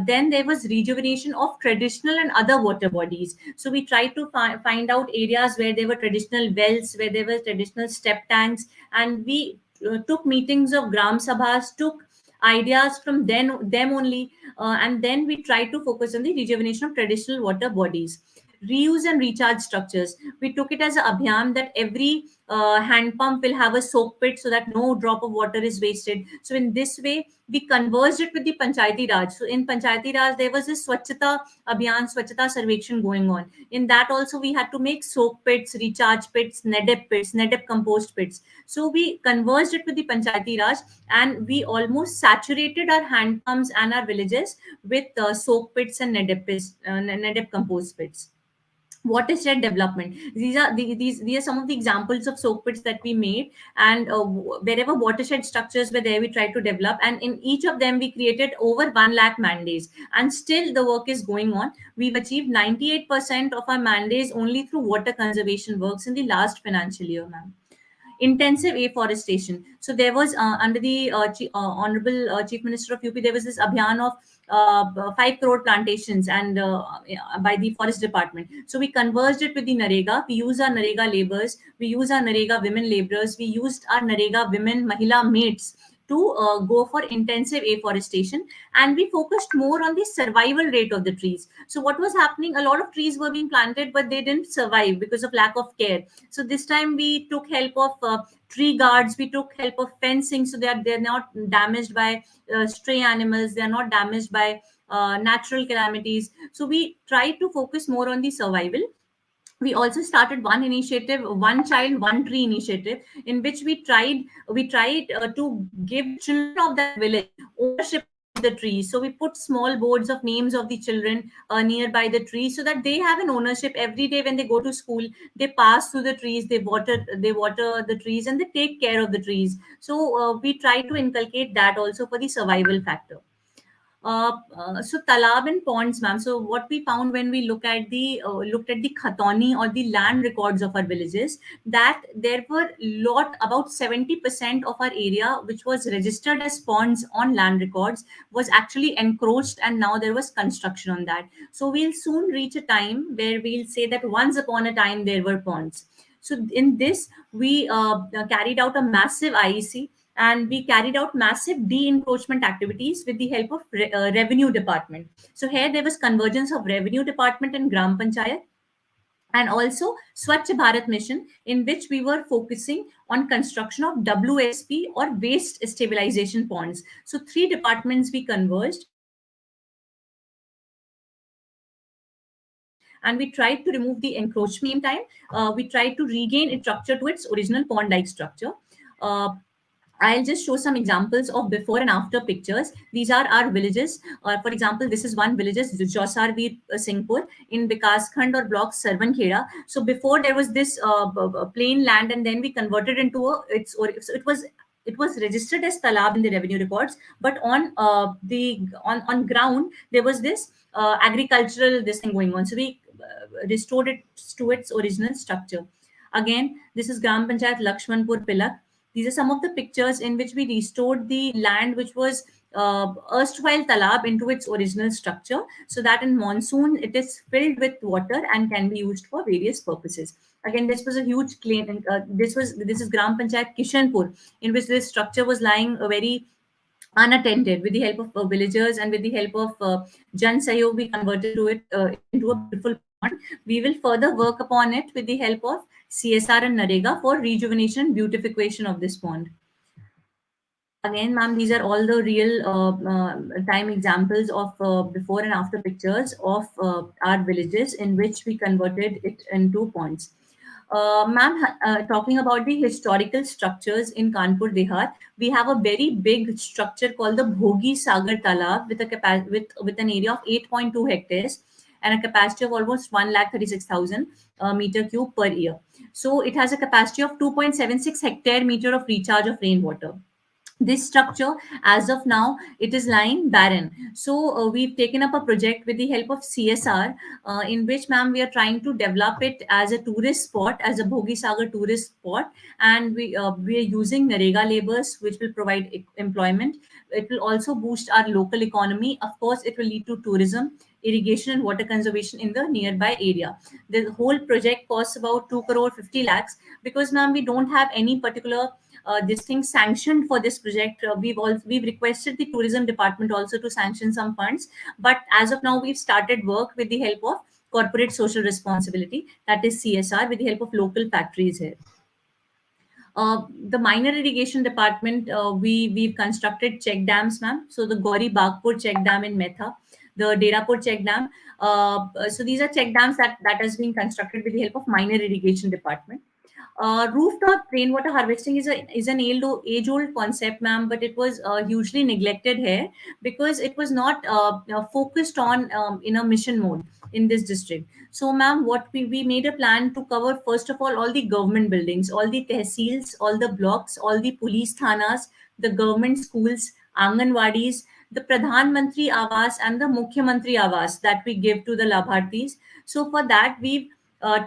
Then there was rejuvenation of traditional and other water bodies. So we tried to find out areas where there were traditional wells, where there were traditional step tanks, and we took meetings of Gram Sabhas, took ideas from them only, and then we tried to focus on the rejuvenation of traditional water bodies. Reuse and recharge structures, we took it as an abhiyan that every hand pump will have a soak pit so that no drop of water is wasted. So in this way we converged it with the Panchayati Raj. So in Panchayati Raj there was this Swachhata Abhiyan, Swachhata Sarvekshan going on. In that also we had to make soak pits, recharge pits, NEDEP compost pits. So we converged it with the Panchayati Raj, and we almost saturated our hand pumps and our villages with soak pits and NEDEP compost pits. Watershed development, these are some of the examples of soak pits that we made, and wherever watershed structures were there we tried to develop, and in each of them we created over 1 lakh mandates, and still the work is going on. We've achieved 98% of our mandates only through water conservation works in the last financial year, ma'am. Intensive afforestation. So there was under the Honorable Chief Minister of UP, there was this abhiyan of 5 crore plantations, and by the Forest Department. So we converged it with the Narega. We use our Narega laborers, we use our Narega women laborers, we used our Narega women Mahila mates to go for intensive afforestation, and we focused more on the survival rate of the trees. So what was happening, a lot of trees were being planted but they didn't survive because of lack of care. So this time we took help of tree guards, we took help of fencing, so that they're not damaged by stray animals, they're not damaged by natural calamities. So we tried to focus more on the survival. We also started one initiative, One Child One Tree initiative, in which we tried to give children of that village ownership of the trees. So we put small boards of names of the children nearby the trees, so that they have an ownership. Every day when they go to school, they pass through the trees, they water the trees, and they take care of the trees. So we try to inculcate that also for the survival factor. So talab and ponds, ma'am. So what we found when we looked at the khatoni or the land records of our villages, that there were about 70% of our area which was registered as ponds on land records was actually encroached, and now there was construction on that. So we'll soon reach a time where we'll say that once upon a time there were ponds. So in this, we carried out a massive IEC, and we carried out massive de-encroachment activities with the help of revenue department. So here there was convergence of revenue department and Gram Panchayat, and also Swachh Bharat Mission, in which we were focusing on construction of WSP or waste stabilization ponds. So three departments we converged, and we tried to remove the encroachment time. We tried to regain its structure to its original pond-like structure. I'll just show some examples of before and after pictures. These are our villages. For example, this is one village, Josar Veer Singhpur in Vikaskhand or block Sarvankheda. So before there was this plain land, and then we converted into so it was registered as talab in the revenue records, but on on ground there was this agricultural this thing going on. So we restored it to its original structure. Again, this is Gram Panchayat Lakshmanpur Pilak. These are some of the pictures in which we restored the land which was erstwhile talab into its original structure, so that in monsoon it is filled with water and can be used for various purposes. Again, this was a huge claim. And, this is Gram Panchayat Kishanpur, in which this structure was lying very unattended. With the help of villagers and with the help of Jan Sahyog, we converted it into a beautiful pond. We will further work upon it with the help of CSR and NREGA for rejuvenation and beautification of this pond. Again, ma'am, these are all the real time examples of before and after pictures of our villages in which we converted it into ponds. Ma'am, talking about the historical structures in Kanpur Dehat, we have a very big structure called the Bhogi Sagar Talab with with an area of 8.2 hectares and a capacity of almost 136,000 meter cube per year. So it has a capacity of 2.76 hectare meter of recharge of rainwater. This structure, as of now, it is lying barren. So we've taken up a project with the help of CSR, in which, ma'am, we are trying to develop it as a tourist spot, as a Bhogi Sagar tourist spot, and we are using NREGA laborers, which will provide employment. It will also boost our local economy. Of course, it will lead to tourism, irrigation and water conservation in the nearby area. The whole project costs about 2 crore 50 lakhs, because, ma'am, we don't have any particular this thing sanctioned for this project. We've requested the tourism department also to sanction some funds, but as of now we've started work with the help of corporate social responsibility, that is CSR, with the help of local factories here. The minor irrigation department, we've constructed check dams, ma'am. So the Gauri Bagpur check dam in Metha, the Derapur check dam. So these are check dams that has been constructed with the help of minor irrigation department. Rooftop rainwater harvesting is an age-old concept, ma'am, but it was hugely neglected here because it was not focused on in a mission mode in this district. So, ma'am, what we made a plan to cover, first of all the government buildings, all the tehsils, all the blocks, all the police thanas, the government schools, Anganwadis, the Pradhan Mantri Awas and the Mukhyamantri Awas that we give to the Labhartis. So for that, we've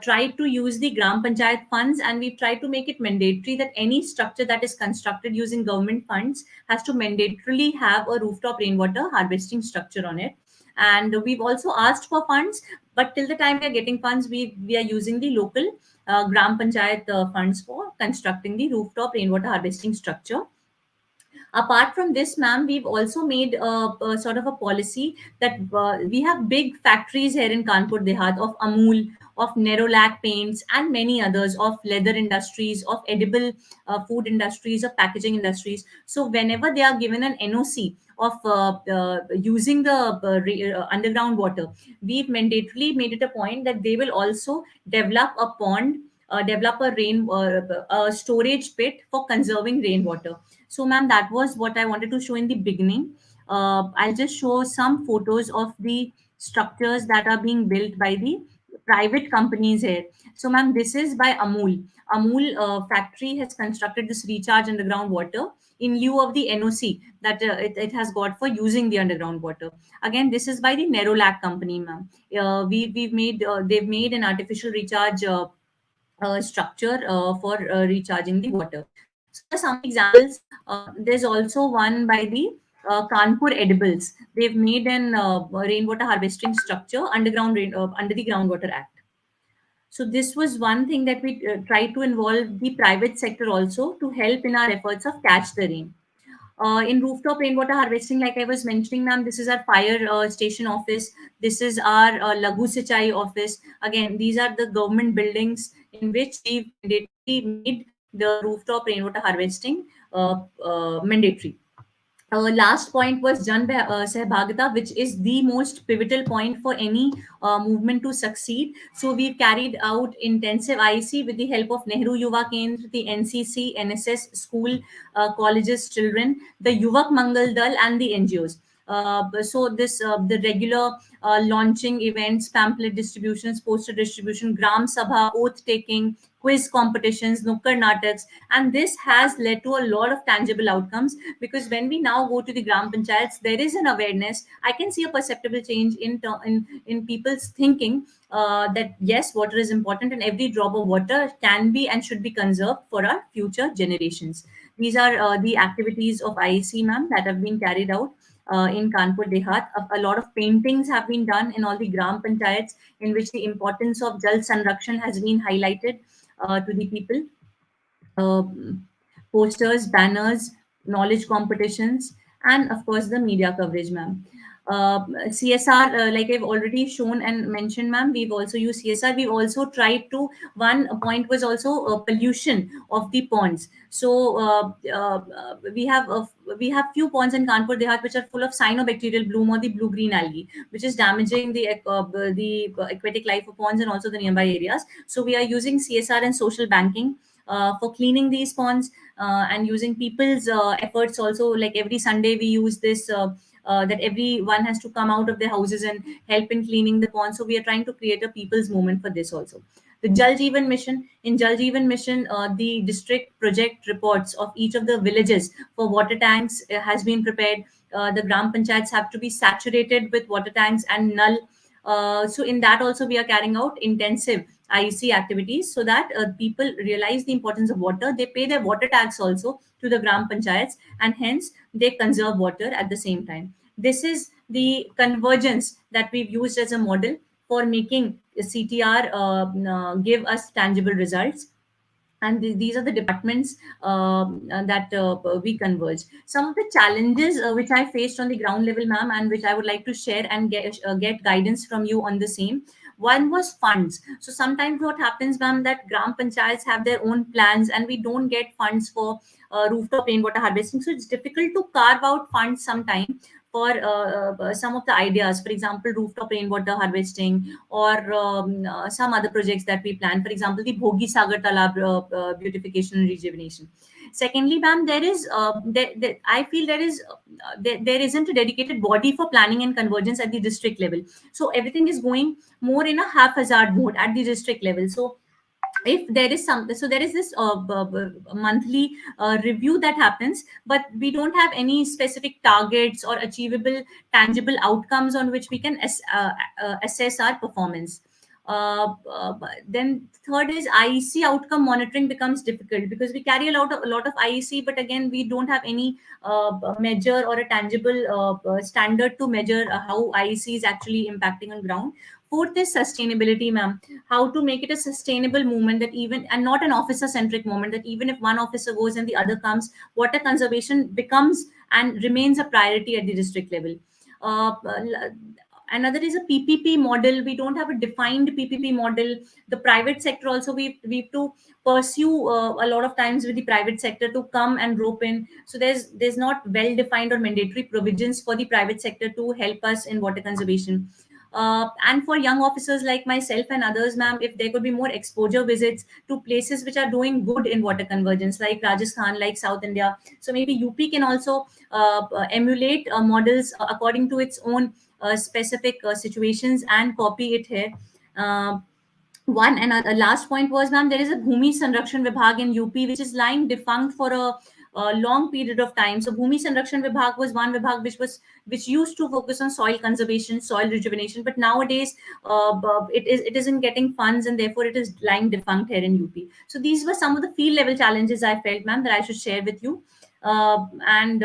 tried to use the Gram Panchayat funds, and we've tried to make it mandatory that any structure that is constructed using government funds has to mandatorily have a rooftop rainwater harvesting structure on it. And we've also asked for funds, but till the time we are getting funds, we are using the local Gram Panchayat funds for constructing the rooftop rainwater harvesting structure. Apart from this, ma'am, we've also made a sort of a policy that we have big factories here in Kanpur Dehat of Amul, of Nerolac paints, and many others, of leather industries, of edible food industries, of packaging industries. So whenever they are given an NOC of using the underground water, we've mandatorily made it a point that they will also develop a pond, develop a storage pit for conserving rainwater. So, ma'am, that was what I wanted to show in the beginning. I'll just show some photos of the structures that are being built by the private companies here. So, ma'am, this is by Amul. Amul factory has constructed this recharge underground water in lieu of the NOC that it has got for using the underground water. Again, this is by the Nerolac company, ma'am. They've made an artificial recharge structure for recharging the water. So these are some examples. There's also one by the Kanpur Edibles. They've made an rainwater harvesting structure under the Groundwater Act. So this was one thing that we tried to involve the private sector also to help in our efforts of catch the rain. In rooftop rainwater harvesting, like I was mentioning, ma'am, this is our fire station office. This is our Lagu Sichai office. Again, these are the government buildings in which we've mandatorily made the rooftop rainwater harvesting mandatory. Last point was Jan Sahbagita, which is the most pivotal point for any movement to succeed. So we've carried out intensive IEC with the help of Nehru Yuva Kendra, the NCC, NSS, school, colleges, children, the Yuvak Mangal Dal, and the NGOs. So this the regular launching events, pamphlet distributions, poster distribution, gram sabha, oath taking, quiz competitions, nukkar nataks, and this has led to a lot of tangible outcomes, because when we now go to the gram panchayats, there is an awareness. I can see a perceptible change in people's thinking that yes, water is important and every drop of water can be and should be conserved for our future generations. These are the activities of IEC, ma'am, that have been carried out in Kanpur Dehat. A lot of paintings have been done in all the gram panchayats in which the importance of Jal Sanrakshan has been highlighted to the people. Posters, banners, knowledge competitions, and of course the media coverage, ma'am. CSR, like I've already shown and mentioned, ma'am, we've also used CSR. We've also tried to, one point was also pollution of the ponds. So we have few ponds in Kanpur Dehat which are full of cyanobacterial bloom or the blue-green algae, which is damaging the aquatic life of ponds and also the nearby areas. So we are using CSR and social banking for cleaning these ponds and using people's efforts also. Like every Sunday we use this that everyone has to come out of their houses and help in cleaning the pond. So we are trying to create a people's movement for this also. The Jal Jeevan Mission. In Jal Jeevan Mission, the district project reports of each of the villages for water tanks has been prepared. The gram panchayats have to be saturated with water tanks and null. So in that also we are carrying out intensive IEC activities so that people realize the importance of water. They pay their water tax also to the gram panchayats, and hence they conserve water at the same time. This is the convergence that we've used as a model for making CTR give us tangible results. And these are the departments that we converge. Some of the challenges which I faced on the ground level, ma'am, and which I would like to share and get guidance from you on the same. One was funds. So sometimes what happens, ma'am, that gram panchayats have their own plans and we don't get funds for rooftop rainwater harvesting. So it's difficult to carve out funds sometime for some of the ideas, for example, rooftop rainwater harvesting or some other projects that we plan. For example, the Bhogi Sagar Talab beautification and rejuvenation. Secondly, ma'am, I feel there isn't a dedicated body for planning and convergence at the district level. So everything is going more in a haphazard mode at the district level. So if there is there is this monthly review that happens, but we don't have any specific targets or achievable tangible outcomes on which we can assess our performance. Then third is IEC outcome monitoring becomes difficult because we carry a lot of IEC, but again we don't have any measure or a tangible standard to measure how IEC is actually impacting on ground. Fourth is sustainability, ma'am. How to make it a sustainable movement that even, and not an officer centric moment, that even if one officer goes and the other comes, water conservation becomes and remains a priority at the district level. Another is a PPP model. We don't have a defined PPP model. The private sector also, we have to pursue a lot of times with the private sector to come and rope in. So there's not well defined or mandatory provisions for the private sector to help us in water conservation. And for young officers like myself and others, ma'am, if there could be more exposure visits to places which are doing good in water convergence, like Rajasthan, like South India. So maybe UP can also emulate models according to its own specific situations and copy it here. One and a last point was, ma'am, there is a Bhumi Sanrakshan Vibhag in UP which is lying defunct for a long period of time. So Bhumi Sanrakshan Vibhag was one Vibhag which used to focus on soil conservation, soil rejuvenation, but nowadays it isn't getting funds, and therefore it is lying defunct here in UP. So these were some of the field level challenges I felt, ma'am, that I should share with you. And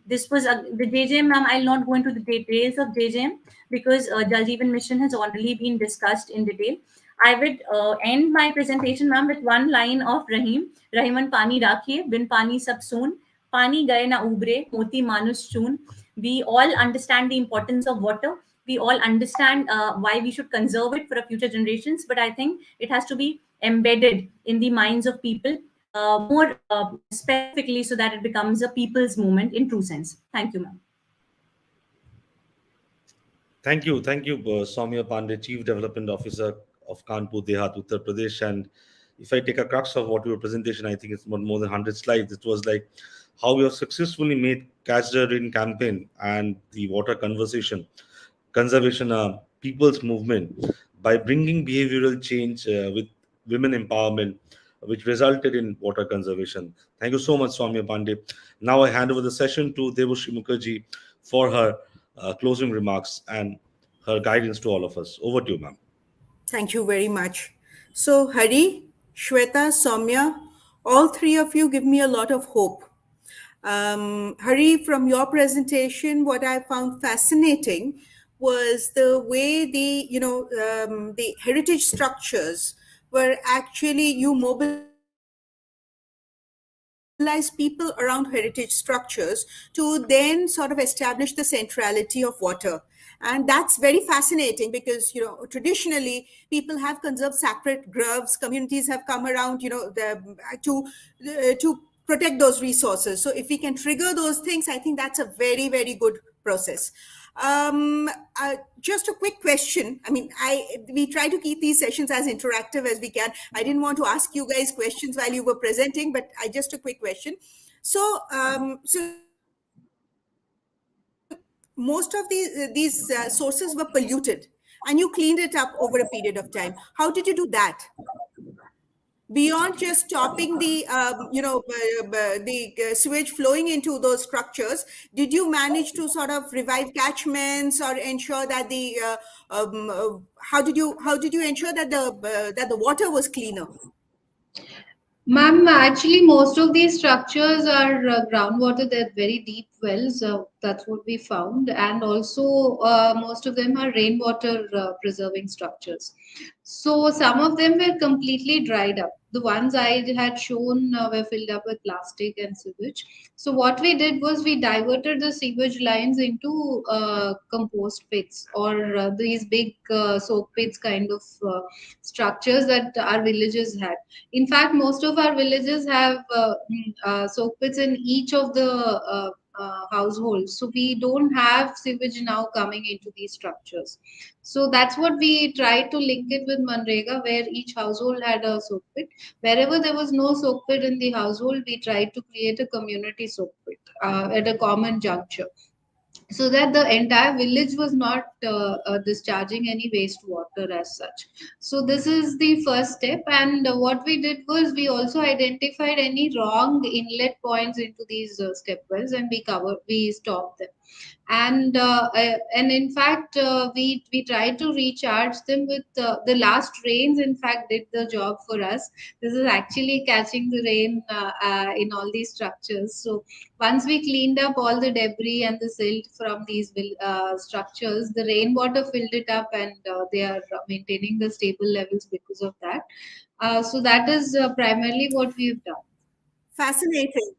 this was the JJM, ma'am. I'll not go into the details of JJM because Jal Jeevan Mission has already been discussed in detail. I would end my presentation, ma'am, with one line of Rahim. Rahiman pani rakhiye, bin pani sab soon, pani gaye na ubre, moti manus choon. We all understand the importance of water. We all understand why we should conserve it for future generations. But I think it has to be embedded in the minds of people more specifically, so that it becomes a people's movement in true sense. Thank you, ma'am. Thank you, Soumya Pandey, Chief Development Officer of Kanpur Dehat, Uttar Pradesh. And if I take a crux of what your presentation, I think it's more than 100 slides. It was like how you have successfully made Catch the Rain campaign and the water conservation people's movement by bringing behavioral change with women empowerment, which resulted in water conservation. Thank you so much, Soumya Pandey. Now I hand over the session to Debashri Mukherjee for her closing remarks and her guidance to all of us. Over to you, ma'am. Thank you very much. So, Hari, Shweta, Soumya, all three of you give me a lot of hope. Hari, from your presentation, what I found fascinating was the way the heritage structures were actually, you mobilize people around heritage structures to then sort of establish the centrality of water. And that's very fascinating because, traditionally people have conserved sacred groves, communities have come around, to protect those resources. So if we can trigger those things, I think that's a very, very good process. Just a quick question. I mean, we try to keep these sessions as interactive as we can. I didn't want to ask you guys questions while you were presenting, but just a quick question. So, most of these sources were polluted, and you cleaned it up over a period of time. How did you do that? Beyond just stopping the sewage flowing into those structures, did you manage to sort of revive catchments or ensure that how did you ensure that the water was cleaner? Ma'am, actually, most of these structures are groundwater. They're very deep wells. That's what we found. And also, most of them are rainwater preserving structures. So, some of them were completely dried up. The ones I had shown were filled up with plastic and sewage. So, what we did was we diverted the sewage lines into compost pits, or these big soak pits kind of structures that our villages had. In fact, most of our villages have soak pits in each of the households. So we don't have sewage now coming into these structures. So that's what we tried to link it with Manrega, where each household had a soak pit. Wherever there was no soak pit in the household, we tried to create a community soak pit at a common juncture, so that the entire village was not discharging any wastewater as such. So this is the first step, and what we did was we also identified any wrong inlet points into these step wells, and we stopped them. And in fact, we tried to recharge them with the last rains. In fact, did the job for us. This is actually catching the rain in all these structures. So once we cleaned up all the debris and the silt from these structures, the rainwater filled it up, and they are maintaining the stable levels because of that. So that is primarily what we've done. Fascinating.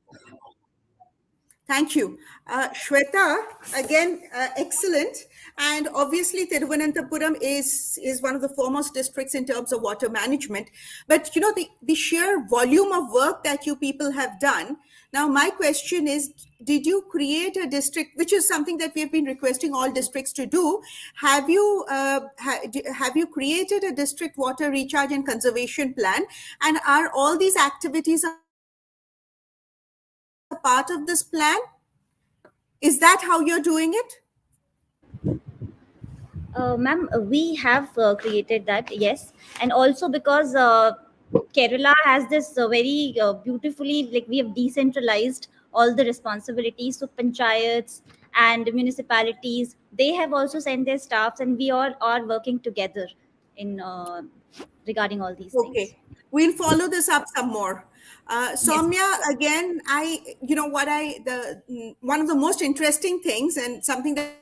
Thank you. Shweta, again, excellent. And obviously, Thiruvananthapuram is one of the foremost districts in terms of water management. But, the sheer volume of work that you people have done. Now, my question is, did you create a district, which is something that we have been requesting all districts to do? Have you created a district water recharge and conservation plan? And are all these activities a part of this plan? Is that how you're doing it? Ma'am, we have created that, yes, and also because Kerala has this very beautifully, like we have decentralized all the responsibilities. So panchayats and municipalities, they have also sent their staffs, and we all are working together in regarding all these things. Okay, we'll follow this up some more. Yes. Soumya, again, one of the most interesting things and something that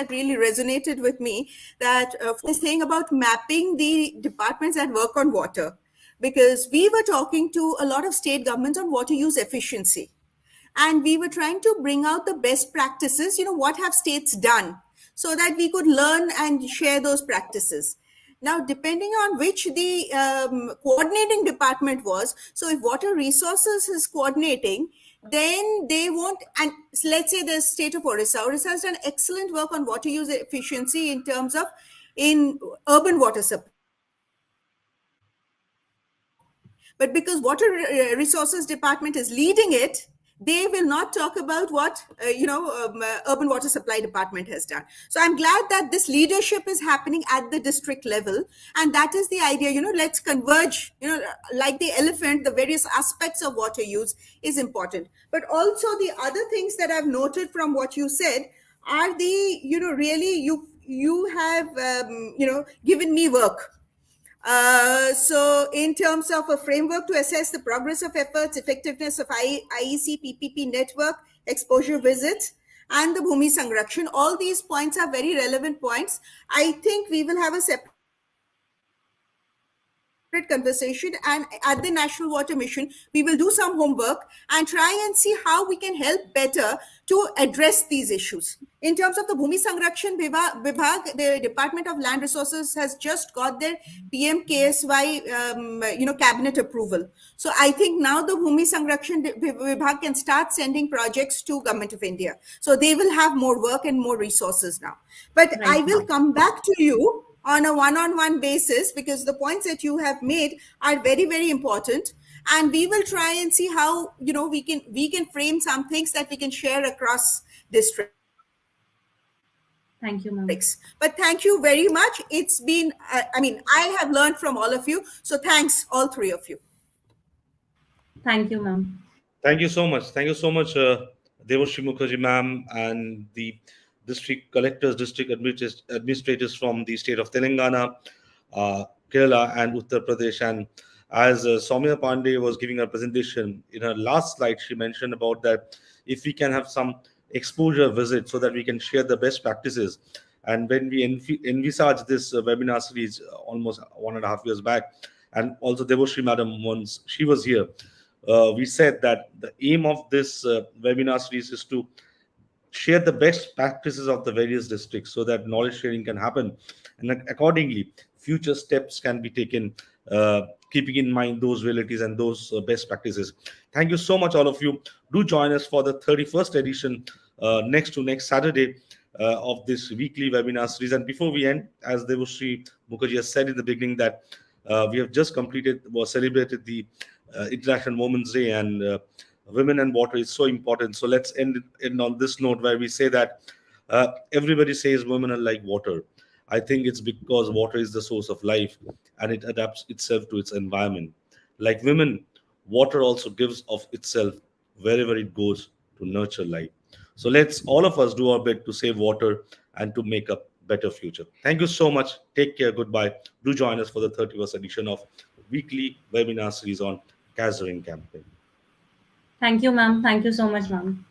really resonated with me, that this thing about mapping the departments that work on water, because we were talking to a lot of state governments on water use efficiency, and we were trying to bring out the best practices, what have states done, so that we could learn and share those practices. Now, depending on which the coordinating department was, so if water resources is coordinating, then they won't. And let's say the state of Orissa has done excellent work on water use efficiency in terms of in urban water supply. But because water resources department is leading it, they will not talk about what urban water supply department has done. So I'm glad that this leadership is happening at the district level, and that is the idea. Let's converge. Like the elephant, the various aspects of water use is important. But also the other things that I've noted from what you said are really you have given me work. So in terms of a framework to assess the progress of efforts, effectiveness of IEC PPP network, exposure visits, and the Bhumi Sanrakshan, all these points are very relevant points. I think we will have a separate conversation, and at the National Water Mission we will do some homework and try and see how we can help better to address these issues. In terms of the Bhumi Sanrakshan Vibhag, the Department of Land Resources has just got their PM KSY cabinet approval. So I think now the Bhumi Sanrakshan Vibhag can start sending projects to Government of India, so they will have more work and more resources now. But Right. I will come back to you on a one-on-one basis, because the points that you have made are very, very important, and we will try and see how we can frame some things that we can share across districts. Thank you, ma'am. But thank you very much. It's been I have learned from all of you, so thanks, all three of you. Thank you, ma'am. Thank you so much. Thank you so much, Devashri Mukherjee ma'am, and the district collectors, district administrators from the state of Telangana, Kerala, and Uttar Pradesh. And as Soumya Pandey was giving her presentation, in her last slide, she mentioned about that if we can have some exposure visit so that we can share the best practices. And when we envisaged this webinar series almost 1.5 years back, and also Devashri madam, once she was here, we said that the aim of this webinar series is to share the best practices of the various districts so that knowledge sharing can happen, and accordingly future steps can be taken, keeping in mind those realities and those best practices. Thank you so much, all of you. Do join us for the 31st edition next Saturday of this weekly webinar series. And before we end, as Devashri Mukherjee has said in the beginning, that we have just celebrated the International Women's Day, and women and water is so important. So let's end on this note, where we say that everybody says women are like water. I think it's because water is the source of life, and it adapts itself to its environment. Like women, water also gives of itself wherever it goes to nurture life. So let's all of us do our bit to save water and to make a better future. Thank you so much. Take care. Goodbye. Do join us for the 31st edition of weekly webinar series on Kaz the Rain campaign. Thank you, ma'am. Thank you so much, ma'am.